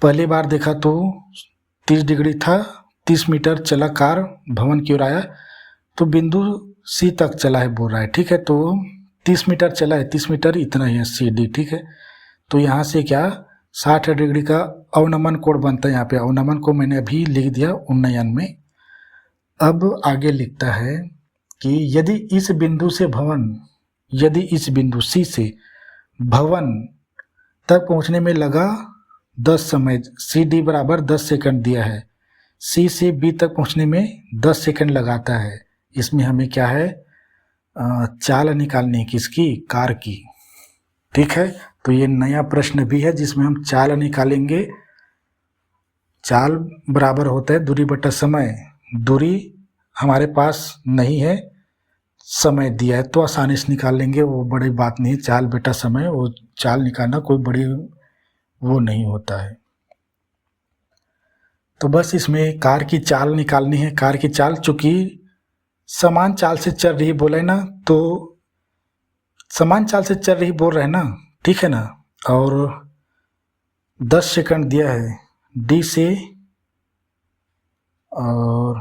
Speaker 1: पहली बार देखा तो 30 डिग्री था, 30 मीटर चला कार भवन की ओर आया, तो बिंदु सी तक चला है बोल रहा है, ठीक है, तो 30 मीटर चला है, 30 मीटर इतना ही है सी डी, ठीक है। तो यहाँ से क्या 60 डिग्री का अवनमन कोण बनता है, यहाँ पे अवनमन को मैंने अभी लिख दिया उन्नयन में। अब आगे लिखता है कि यदि इस बिंदु सी से भवन तक पहुँचने में लगा 10 समय, सी डी बराबर 10 सेकंड दिया है, सी से बी तक पहुँचने में 10 सेकंड लगाता है। इसमें हमें क्या है, चाल निकालनी है, किसकी, कार की, ठीक है। तो ये नया प्रश्न भी है जिसमें हम चाल निकालेंगे। चाल बराबर होता है दूरी बटा समय, दूरी हमारे पास नहीं है, समय दिया है, तो आसानी से निकाल लेंगे, वो बड़ी बात नहीं है, चाल बटा समय, वो चाल निकालना कोई बड़ी वो नहीं होता है। तो बस इसमें कार की चाल निकालनी है। कार की चाल चूँकि समान चाल से चल रही बोले ना, तो समान चाल से चल रही बोल रहे हैं ना, ठीक है ना, और 10 सेकंड दिया है डी से, और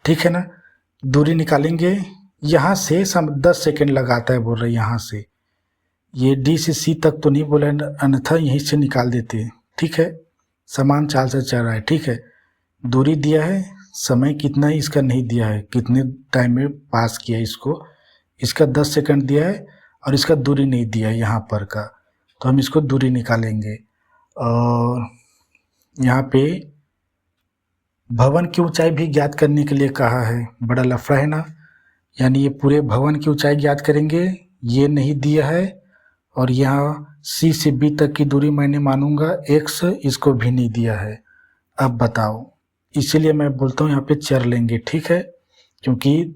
Speaker 1: ठीक है ना, दूरी निकालेंगे, यहाँ से 10 सेकंड लगाता है बोल रहे हैं, यहाँ से ये डी से सी तक तो नहीं बोला, अन्यथा यहीं से निकाल देते हैं, ठीक है, समान चाल से चल रहा है, ठीक है। दूरी दिया है, समय कितना है इसका नहीं दिया है, कितने टाइम में पास किया इसको, इसका 10 सेकंड दिया है, और इसका दूरी नहीं दिया है यहाँ पर का, तो हम इसको दूरी निकालेंगे। और यहाँ पे भवन की ऊंचाई भी ज्ञात करने के लिए कहा है, बड़ा लफड़ा है ना, यानी ये पूरे भवन की ऊंचाई ज्ञात करेंगे, ये नहीं दिया है, और यहाँ सी से बी तक की दूरी मैंने मानूंगा x, इसको भी नहीं दिया है। अब बताओ, इसीलिए मैं बोलता हूँ यहाँ पे चर लेंगे, ठीक है, क्योंकि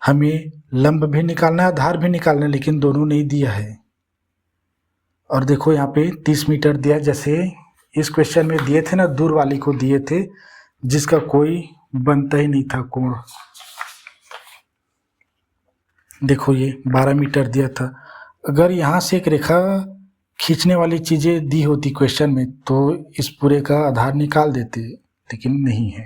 Speaker 1: हमें लंब भी निकालना है, आधार भी निकालना है, लेकिन दोनों नहीं दिया है। और देखो यहाँ पे 30 मीटर दिया, जैसे इस क्वेश्चन में दिए थे ना, दूर वाली को दिए थे जिसका कोई बनता ही नहीं था कोण। देखो ये 12 मीटर दिया था, अगर यहाँ से एक रेखा खींचने वाली चीज़ें दी होती क्वेश्चन में तो इस पूरे का आधार निकाल देते, लेकिन नहीं है।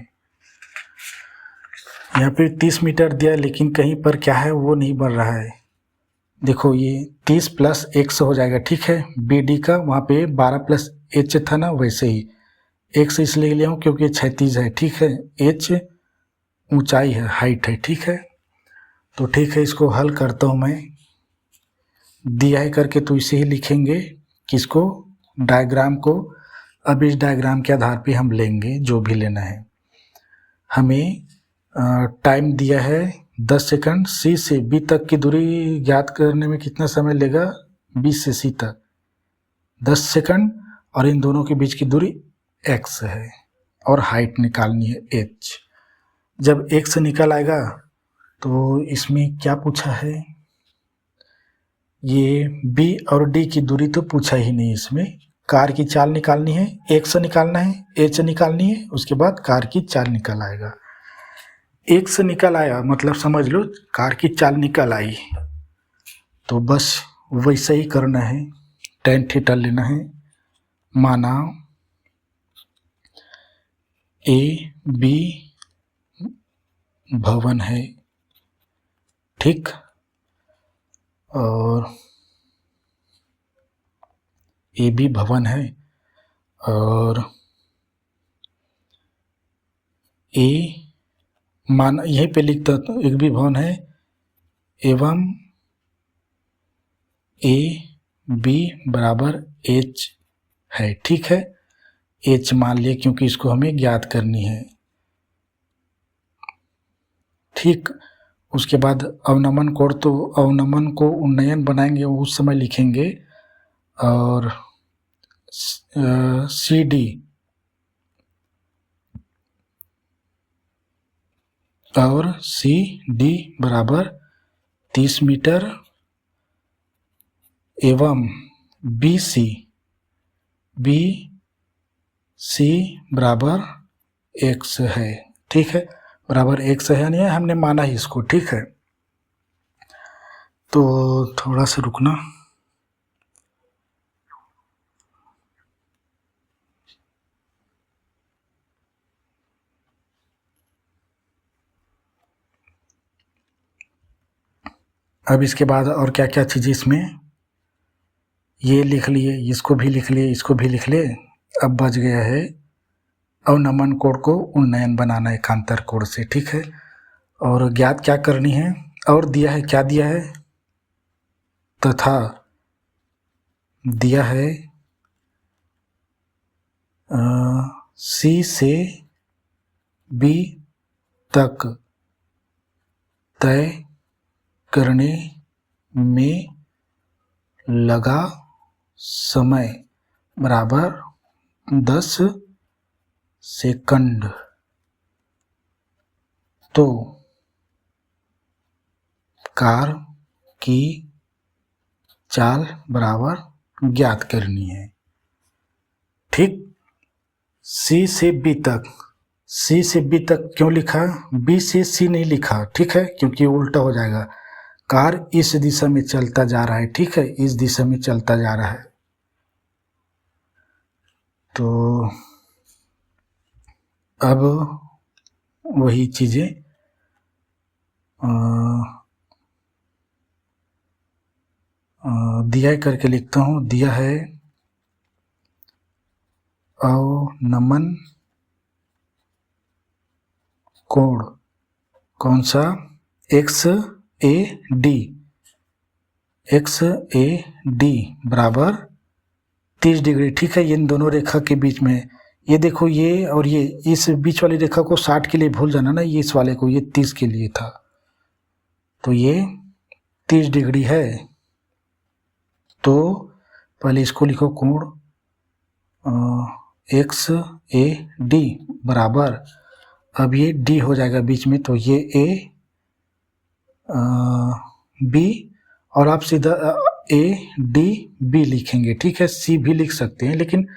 Speaker 1: यहाँ पे 30 मीटर दिया, लेकिन कहीं पर क्या है वो नहीं बन रहा है। देखो ये 30 प्लस x हो जाएगा, ठीक है, बी डी का वहाँ पे 12 प्लस h था ना, वैसे ही x इसलिए लिया हूँ क्योंकि 36 है, ठीक है, h ऊंचाई है, हाइट है, ठीक है। तो ठीक है, इसको हल करता हूँ मैं, दिया है करके तो इसे ही लिखेंगे, किसको, डायग्राम को। अब इस डायग्राम के आधार पे हम लेंगे जो भी लेना है। हमें टाइम दिया है 10 सेकंड, सी से बी तक की दूरी ज्ञात करने में कितना समय लेगा, बी से सी तक 10 सेकंड, और इन दोनों के बीच की दूरी x है, और हाइट निकालनी है h। जब x निकल आएगा तो इसमें क्या पूछा है, ये b और d की दूरी तो पूछा ही नहीं, इसमें कार की चाल निकालनी है, x निकालना है, h निकालनी है, उसके बाद कार की चाल निकल आएगा। x निकल आया मतलब समझ लो कार की चाल निकल आई, तो बस वैसा ही करना है, tan थीटा लेना है। माना a b भवन है, ठीक, और ए बी भवन है, और ए मान यहीं पे लिखता तो एक भी भवन है, एवं ए बी बराबर एच है, ठीक है, एच मान लिया क्योंकि इसको हमें ज्ञात करनी है, ठीक। उसके बाद अवनमन कोण, तो अवनमन को उन्नयन बनाएंगे उस समय लिखेंगे, और सी डी और सी डी बराबर 30 मीटर, एवं बी सी बी सी बराबर एक्स है, ठीक है, बराबर एक्स है नहीं है, हमने माना ही इसको, ठीक है। तो थोड़ा सा रुकना, अब इसके बाद और क्या क्या चीज़ें इसमें, ये लिख लिए, इसको भी लिख लिए, इसको भी लिख लिए। अब बच गया है अवनमन कोण को उन्नयन बनाना एकांतर कोण से, ठीक है। और ज्ञात क्या करनी है, और दिया है, क्या दिया है, तथा दिया है सी से बी तक तय करने में लगा समय बराबर 10 सेकंड। तो कार की चाल बराबर ज्ञात करनी है, ठीक। सी से बी तक, सी से बी तक क्यों लिखा, बी से सी नहीं लिखा, ठीक है, क्योंकि उल्टा हो जाएगा। कार इस दिशा में चलता जा रहा है, ठीक है, इस दिशा में चलता जा रहा है। तो अब वही चीज़ें दिया करके लिखता हूँ। दिया है अवनमन कोण कौन सा, x A D, x A D बराबर 30 डिग्री, ठीक है। ये इन दोनों रेखा के बीच में, ये देखो, ये और ये, इस बीच वाली रेखा को 60 के लिए भूल जाना ना, ये इस वाले को, ये 30 के लिए था, तो ये 30 डिग्री है। तो पहले इसको लिखो, कोण एक्स ए डी बराबर, अब ये डी हो जाएगा बीच में, तो ये ए बी, और आप सीधा ए डी बी लिखेंगे, ठीक है। सी भी लिख सकते हैं, लेकिन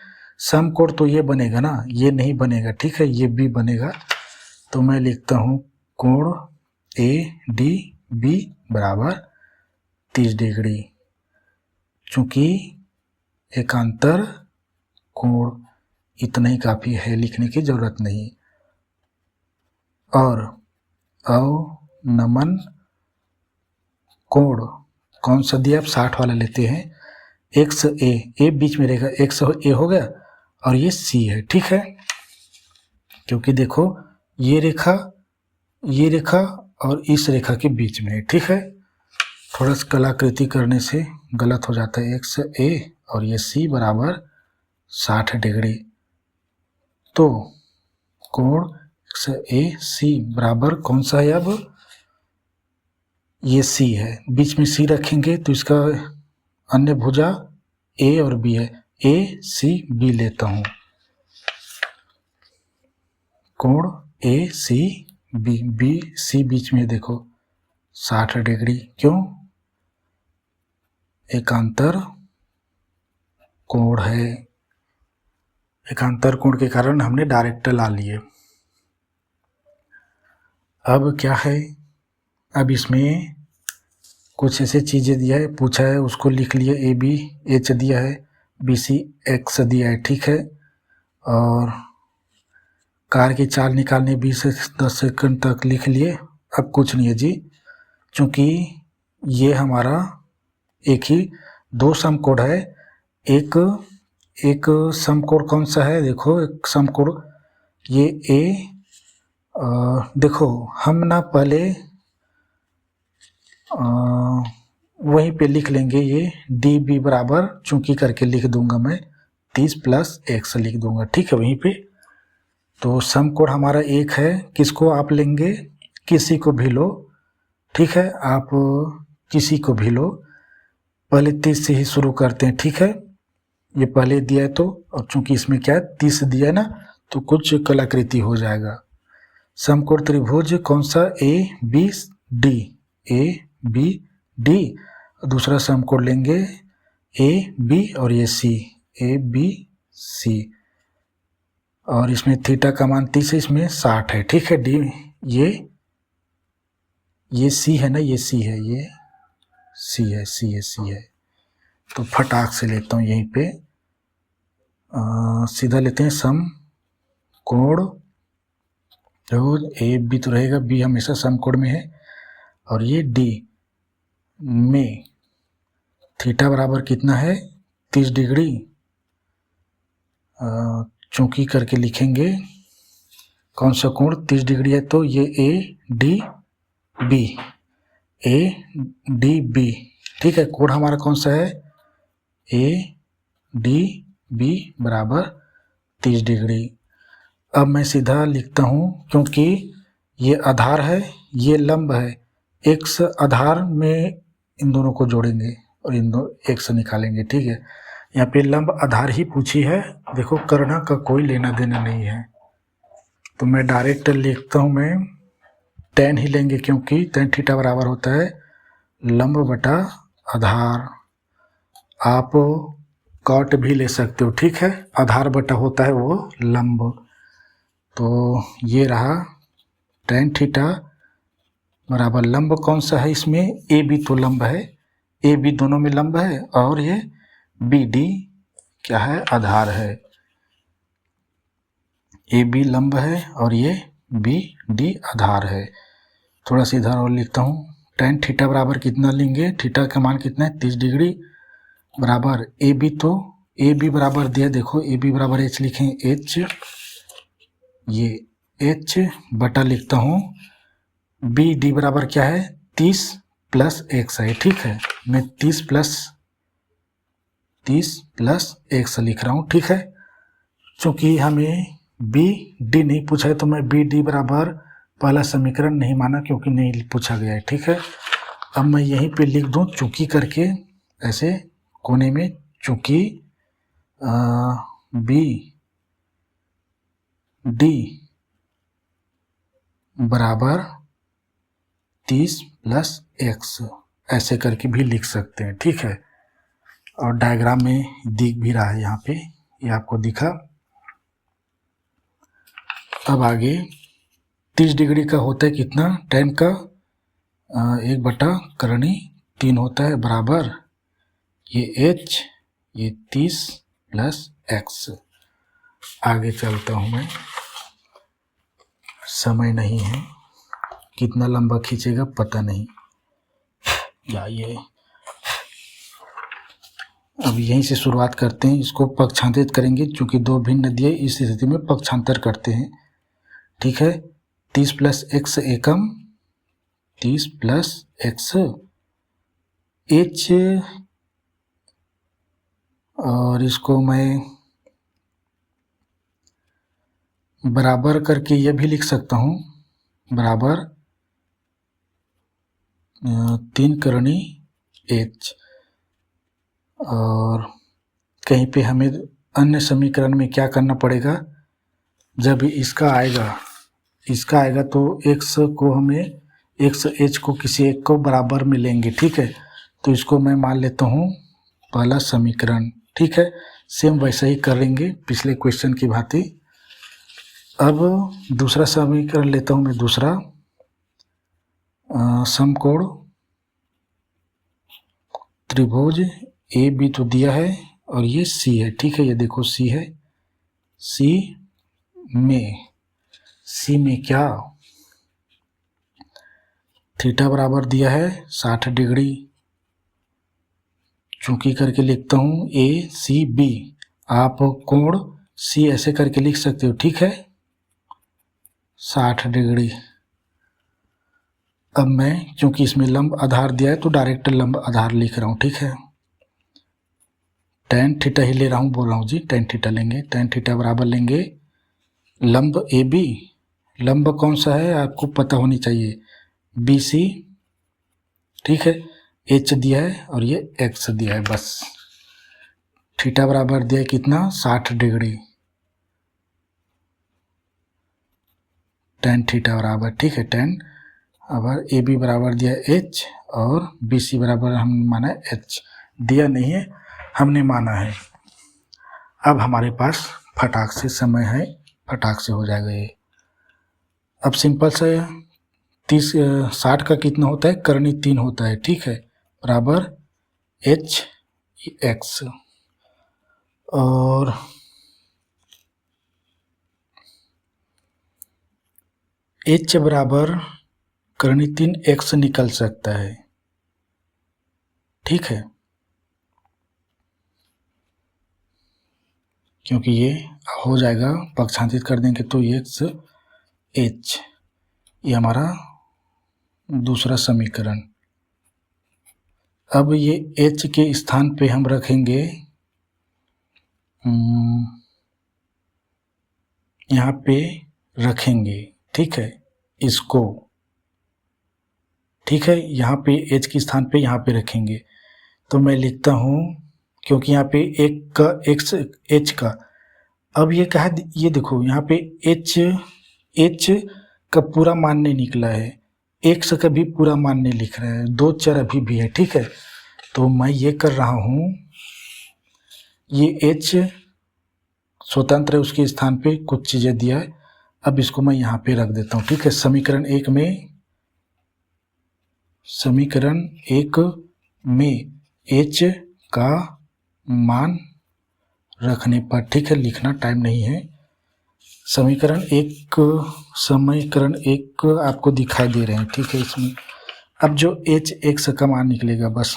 Speaker 1: समकोण तो ये बनेगा ना, ये नहीं बनेगा, ठीक है, ये बी बनेगा। तो मैं लिखता हूँ कोण ए डी बी बराबर 30 डिग्री, चूँकि एकांतर कोण इतना ही काफ़ी है, लिखने की ज़रूरत नहीं। और अवनमन कोण कौन सा दिया, आप 60 वाला लेते हैं, एक्स ए बीच में रहेगा, एक्स ए हो गया, और ये सी है, ठीक है। क्योंकि देखो ये रेखा और इस रेखा के बीच में है, ठीक है। थोड़ा सा कलाकृति करने से गलत हो जाता है, एक्स ए और ये सी बराबर 60 डिग्री। तो कोण एक्स ए सी बराबर कौन सा है, अब ये सी है, बीच में सी रखेंगे तो इसका अन्य भुजा ए और बी है, ए सी बी लेता हूँ, कोण ए सी बी, बी सी बीच में देखो 60 डिग्री, क्यों, एकांतर कोण है, एकांतर कोण के कारण हमने डायरेक्ट ला लिए। अब क्या है, अब इसमें कुछ ऐसे चीज़ें दिया है, पूछा है, उसको लिख लिए, ए बी एच दिया है, बी सी एक्स दिया है, ठीक है। और कार की चाल निकालने 20 से 10 सेकंड तक लिख लिए। अब कुछ नहीं है जी, चूँकि ये हमारा एक ही दो समकोण है, एक समकोण कौन सा है, देखो एक समकोण ये ए, देखो हम ना पहले वहीं पे लिख लेंगे, ये डी बी बराबर चूंकि करके लिख दूंगा मैं, 30 प्लस एक्स लिख दूंगा, ठीक है, वहीं पे। तो समकोण हमारा एक है, किसको आप लेंगे, किसी को भी लो, ठीक है, आप किसी को भी लो, पहले 30 से ही शुरू करते हैं, ठीक है। ये पहले दिया है तो, और चूंकि इसमें क्या है 30 दिया है ना, तो कुछ कलाकृति हो जाएगा। समकोण त्रिभुज कौन सा, A B D, A B D, दूसरा समकोण लेंगे ए बी और ये सी, ए बी सी, और इसमें थीटा का मान 30 है, इसमें 60 है। ठीक है, डी ये सी है ना, ये सी है, ये सी है, सी है, सी है। तो फटाक से लेता हूँ यहीं पे, सीधा लेते हैं सम कोण, रोज ए बी तो रहेगा, बी हमेशा सम कोण में है, और ये डी में थीटा बराबर कितना है 30 डिग्री, चूंकि करके लिखेंगे कौन सा कोण 30 डिग्री है, तो ये A D B, A D B. ठीक है, कोण हमारा कौन सा है, ए डी बी बराबर 30 डिग्री। अब मैं सीधा लिखता हूँ, क्योंकि ये आधार है, ये लंब है, एक्स आधार में इन दोनों को जोड़ेंगे और इन दो एक्स निकालेंगे। ठीक है, यहाँ पे लंब आधार ही पूछी है, देखो करना का कोई लेना देना नहीं है, तो मैं डायरेक्ट लिखता हूँ, मैं tan ही लेंगे, क्योंकि tan थीटा बराबर होता है लंब बटा आधार। आप कॉट भी ले सकते हो। ठीक है, आधार बटा होता है वो लंब, तो ये रहा tan थीटा बराबर लंब कौन सा है, इसमें ए बी तो लंब है, ए बी दोनों में लंब है, और ये बी डी क्या है, आधार है। ए बी लंब है और ये बी डी आधार है। थोड़ा सा इधर और लिखता हूँ, tan थीटा बराबर कितना लेंगे, थीटा का मान कितना है 30 डिग्री, बराबर ए बी, तो ए बी बराबर दिया, देखो ए बी बराबर एच लिखें, एच, ये एच बटा लिखता हूँ बी डी बराबर क्या है 30 प्लस एक्स है। ठीक है, मैं 30 प्लस एक्स लिख रहा हूँ। ठीक है, चूँकि हमें बी डी नहीं पूछा है, तो मैं बी डी बराबर पहला समीकरण नहीं माना, क्योंकि नहीं पूछा गया है। ठीक है, अब मैं यहीं पे लिख दूँ चूँकि करके, ऐसे कोने में, चूँकि बी डी बराबर 30 प्लस एक्स, ऐसे करके भी लिख सकते हैं। ठीक है, और डायग्राम में दिख भी रहा है, यहाँ पे ये आपको दिखा। अब आगे 30 डिग्री का होता है कितना, tan का 1/3 होता है, बराबर ये h, ये 30 प्लस एक्स। आगे चलता हूँ मैं, समय नहीं है, कितना लंबा खींचेगा पता नहीं, या ये अब यहीं से शुरुआत करते हैं, इसको पक्षांतरित करेंगे, चूँकि दो भिन्न नदियाँ इस स्थिति में पक्षांतर करते हैं। ठीक है, 30 प्लस एक्स एकम, 30 प्लस एक्स एच, और इसको मैं बराबर करके ये भी लिख सकता हूँ, बराबर 3 करणी एच, और कहीं पे हमें अन्य समीकरण में क्या करना पड़ेगा, जब इसका आएगा तो x को हमें x h को किसी एक को बराबर में लेंगे। ठीक है, तो इसको मैं मान लेता हूँ पहला समीकरण। ठीक है, सेम वैसा ही करेंगे पिछले क्वेश्चन की भांति। अब दूसरा समीकरण लेता हूँ मैं, दूसरा समकोण त्रिभुज ए बी तो दिया है, और ये सी है। ठीक है, ये देखो सी है, सी में क्या थीटा बराबर दिया है 60 डिग्री, चूंकि करके लिखता हूँ ए सी बी, आप कोण सी ऐसे करके लिख सकते हो। ठीक है, 60 डिग्री। अब मैं क्योंकि इसमें लंब आधार दिया है, तो डायरेक्ट लंब आधार लिख रहा हूँ। ठीक है, tan थीटा ही ले रहा हूँ, बोल रहा हूँ जी, tan थीटा लेंगे, tan थीटा बराबर लेंगे लंब ए बी, लंब कौन सा है आपको पता होनी चाहिए, बी सी। ठीक है, एच दिया है और ये एक्स दिया है, बस। थीटा बराबर दिया है कितना 60 डिग्री, tan थीटा बराबर, ठीक है, tan अगर ए बी बराबर दिया एच और बी सी बराबर हमने माना एच, दिया नहीं है हमने माना है। अब हमारे पास फटाक से समय है, फटाक से हो जाएगा ये। अब सिंपल से 60 का कितना होता है, करनी 3 होता है, ठीक है, बराबर एच एक्स, और एच बराबर करनी 3 एक्स निकल सकता है, ठीक है, क्योंकि ये हो जाएगा, पक्षांतरित कर देंगे तो एक्स एच, ये हमारा दूसरा समीकरण। अब ये एच के स्थान पे हम रखेंगे यहाँ पे रखेंगे, ठीक है, इसको, ठीक है, यहाँ पे एच के स्थान पे यहाँ पे रखेंगे, तो मैं लिखता हूँ, क्योंकि यहाँ पे एक का एक्स एच का, अब ये क्या है, ये देखो यहाँ पे एच का पूरा मान नहीं निकला है, एक्स का भी पूरा मान नहीं लिख रहा है, 2 चर अभी भी है, ठीक है, तो मैं ये कर रहा हूँ, ये एच स्वतंत्र है, उसके स्थान पे कुछ चीज़ें दिया है, अब इसको मैं यहाँ पे रख देता हूँ, ठीक है, समीकरण एक में एच का मान रखने पर, ठीक है, लिखना टाइम नहीं है, समीकरण एक आपको दिखाई दे रहे हैं, ठीक है, इसमें अब जो एच एक्स का मान निकलेगा, बस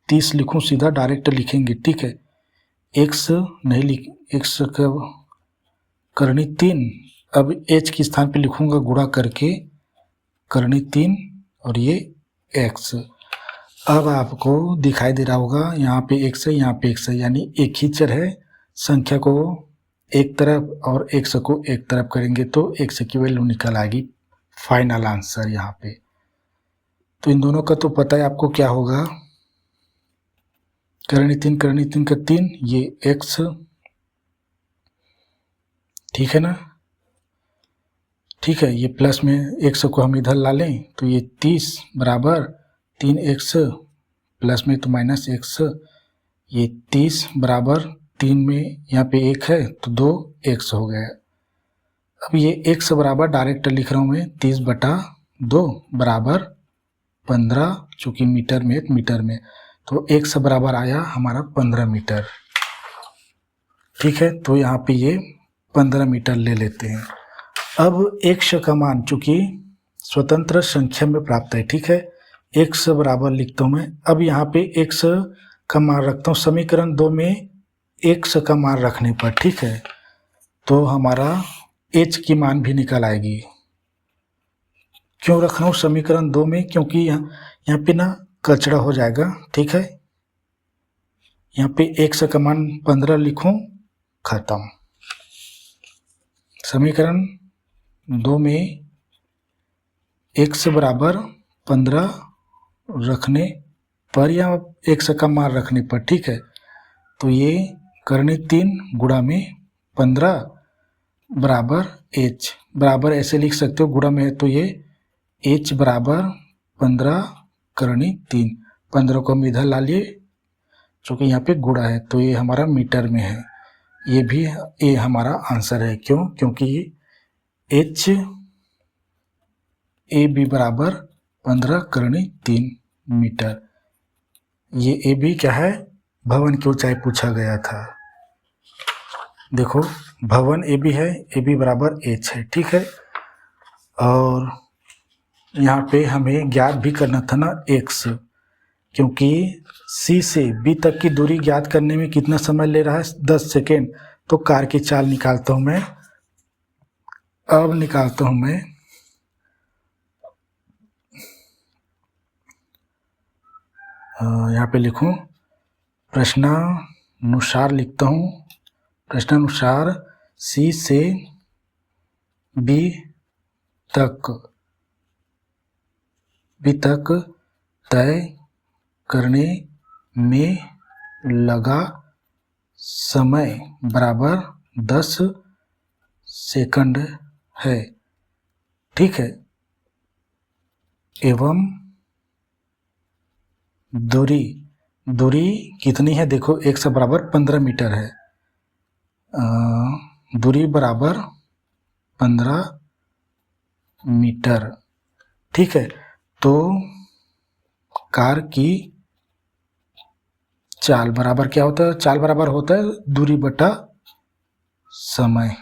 Speaker 1: 30 लिखूं, सीधा डायरेक्ट लिखेंगे, ठीक है, एक्स नहीं लिख, एक्स का करनी 3, अब एच के स्थान पे लिखूंगा गुणा करके करनी 3 और ये एक्स, अब आपको दिखाई दे रहा होगा यहाँ पे एक्स है, यहाँ पे एक्स है, यानी एक ही चर है, संख्या को एक तरफ और एक्स को एक तरफ करेंगे तो एक्स की वैल्यू निकल आएगी, फाइनल आंसर यहाँ पे। तो इन दोनों का तो पता है आपको क्या होगा, करनी 3 का 3, ये एक्स, ठीक है ना, ठीक है, ये प्लस में एक्स को हम इधर ला लें तो ये 30 बराबर 3x प्लस में तो माइनस एक्स, ये 30 बराबर 3 में यहाँ पे 1 है तो 2x हो गया। अब ये x बराबर डायरेक्ट लिख रहा हूँ मैं 30/2 बराबर 15, चूँकि मीटर में तो x बराबर आया हमारा 15 मीटर, ठीक है, तो यहाँ पे ये 15 मीटर ले लेते हैं। अब x का मान चूँकि स्वतंत्र संख्या में प्राप्त है, ठीक है, x बराबर लिखता हूँ मैं, अब यहाँ पे x का मान रखता हूँ समीकरण 2 में x का मान रखने पर, ठीक है, तो हमारा h की मान भी निकल आएगी। क्यों रख रहा हूँ समीकरण 2 में, क्योंकि यहाँ पे ना कचरा हो जाएगा, ठीक है, यहाँ पे x का मान 15 लिखूँ, खत्म। समीकरण 2 में x बराबर 15 रखने पर या x का मान रखने पर, ठीक है, तो ये करनी 3 गुणा में 15 बराबर h बराबर ऐसे लिख सकते हो, गुणा में है तो ये h बराबर 15 करनी 3, 15 को हम इधर ला लिए, चूँकि यहाँ पे गुणा है तो ये हमारा मीटर में है, ये हमारा आंसर है। क्यों, क्योंकि h ए बी बराबर 15 करनी 3 मीटर, ये ए बी क्या है, भवन की ऊंचाई पूछा गया था, देखो भवन ए बी है, ए बी बराबर एच है, ठीक है, और यहाँ पे हमें ज्ञात भी करना था ना एक्स, क्योंकि सी से बी तक की दूरी ज्ञात करने में कितना समय ले रहा है, 10 सेकेंड, तो कार की चाल निकालता हूँ मैं, अब निकालता हूँ मैं यहाँ पे लिखूँ, प्रश्नानुसार लिखता हूँ, प्रश्नानुसार सी से बी तक तय करने में लगा समय बराबर 10 सेकंड है, ठीक है, एवं दूरी कितनी है, देखो x बराबर 15 मीटर है, दूरी बराबर 15 मीटर। ठीक है, तो कार की चाल बराबर क्या होता है? चाल बराबर होता है दूरी बटा समय।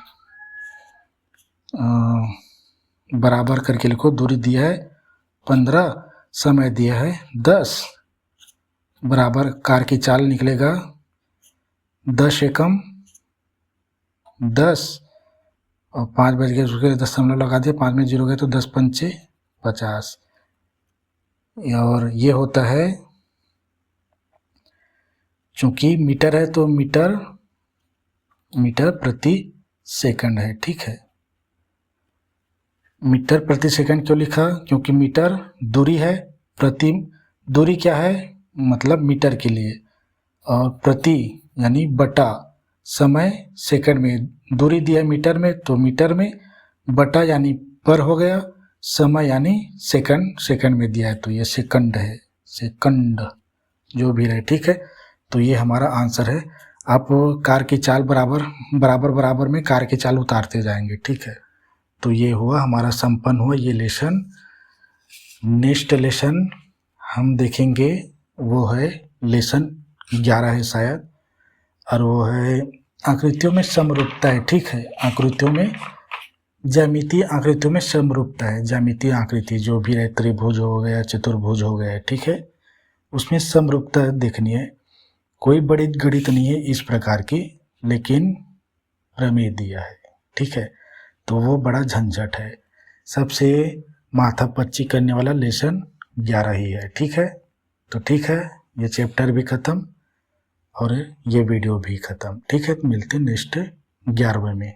Speaker 1: बराबर करके लिखो, दूरी दिया है 15, समय दिया है 10, बराबर कार की चाल निकलेगा 10 एकम 10 और 5 बज गए, उसके 10 लगा दिया, 5 में 0 गए तो 10 पंचे 50। और ये होता है, चूंकि मीटर है तो मीटर प्रति सेकंड है। ठीक है, मीटर प्रति सेकंड क्यों लिखा? क्योंकि मीटर दूरी है, प्रति दूरी क्या है? मतलब मीटर के लिए, और प्रति यानी बटा समय सेकंड में। दूरी दिया मीटर में तो मीटर में, बटा यानी पर हो गया, समय यानी सेकंड में दिया है तो ये सेकंड है, सेकंड जो भी रहे। ठीक है, तो ये हमारा आंसर है। आप कार की चाल बराबर में कार की चाल उतारते जाएंगे। ठीक है, तो ये हुआ हमारा संपन्न हुआ ये लेसन। नेक्स्ट लेसन हम देखेंगे वो है लेसन 11 है शायद, और वो है आकृतियों में समरूपता है। ठीक है, आकृतियों में, ज्यामितीय आकृतियों में समरूपता है। ज्यामितीय आकृति जो भी रहे, त्रिभुज हो गया, चतुर्भुज हो गया, ठीक है, उसमें समरूपता देखनी है। कोई बड़ी गणित नहीं है इस प्रकार की, लेकिन प्रमेय दिया है। ठीक है, तो वो बड़ा झंझट है। सबसे माथापच्ची करने वाला लेसन 11 ही है। ठीक है, तो ठीक है, ये चैप्टर भी ख़त्म और ये वीडियो भी ख़त्म। ठीक है, तो मिलते हैं नेक्स्ट 11वें में।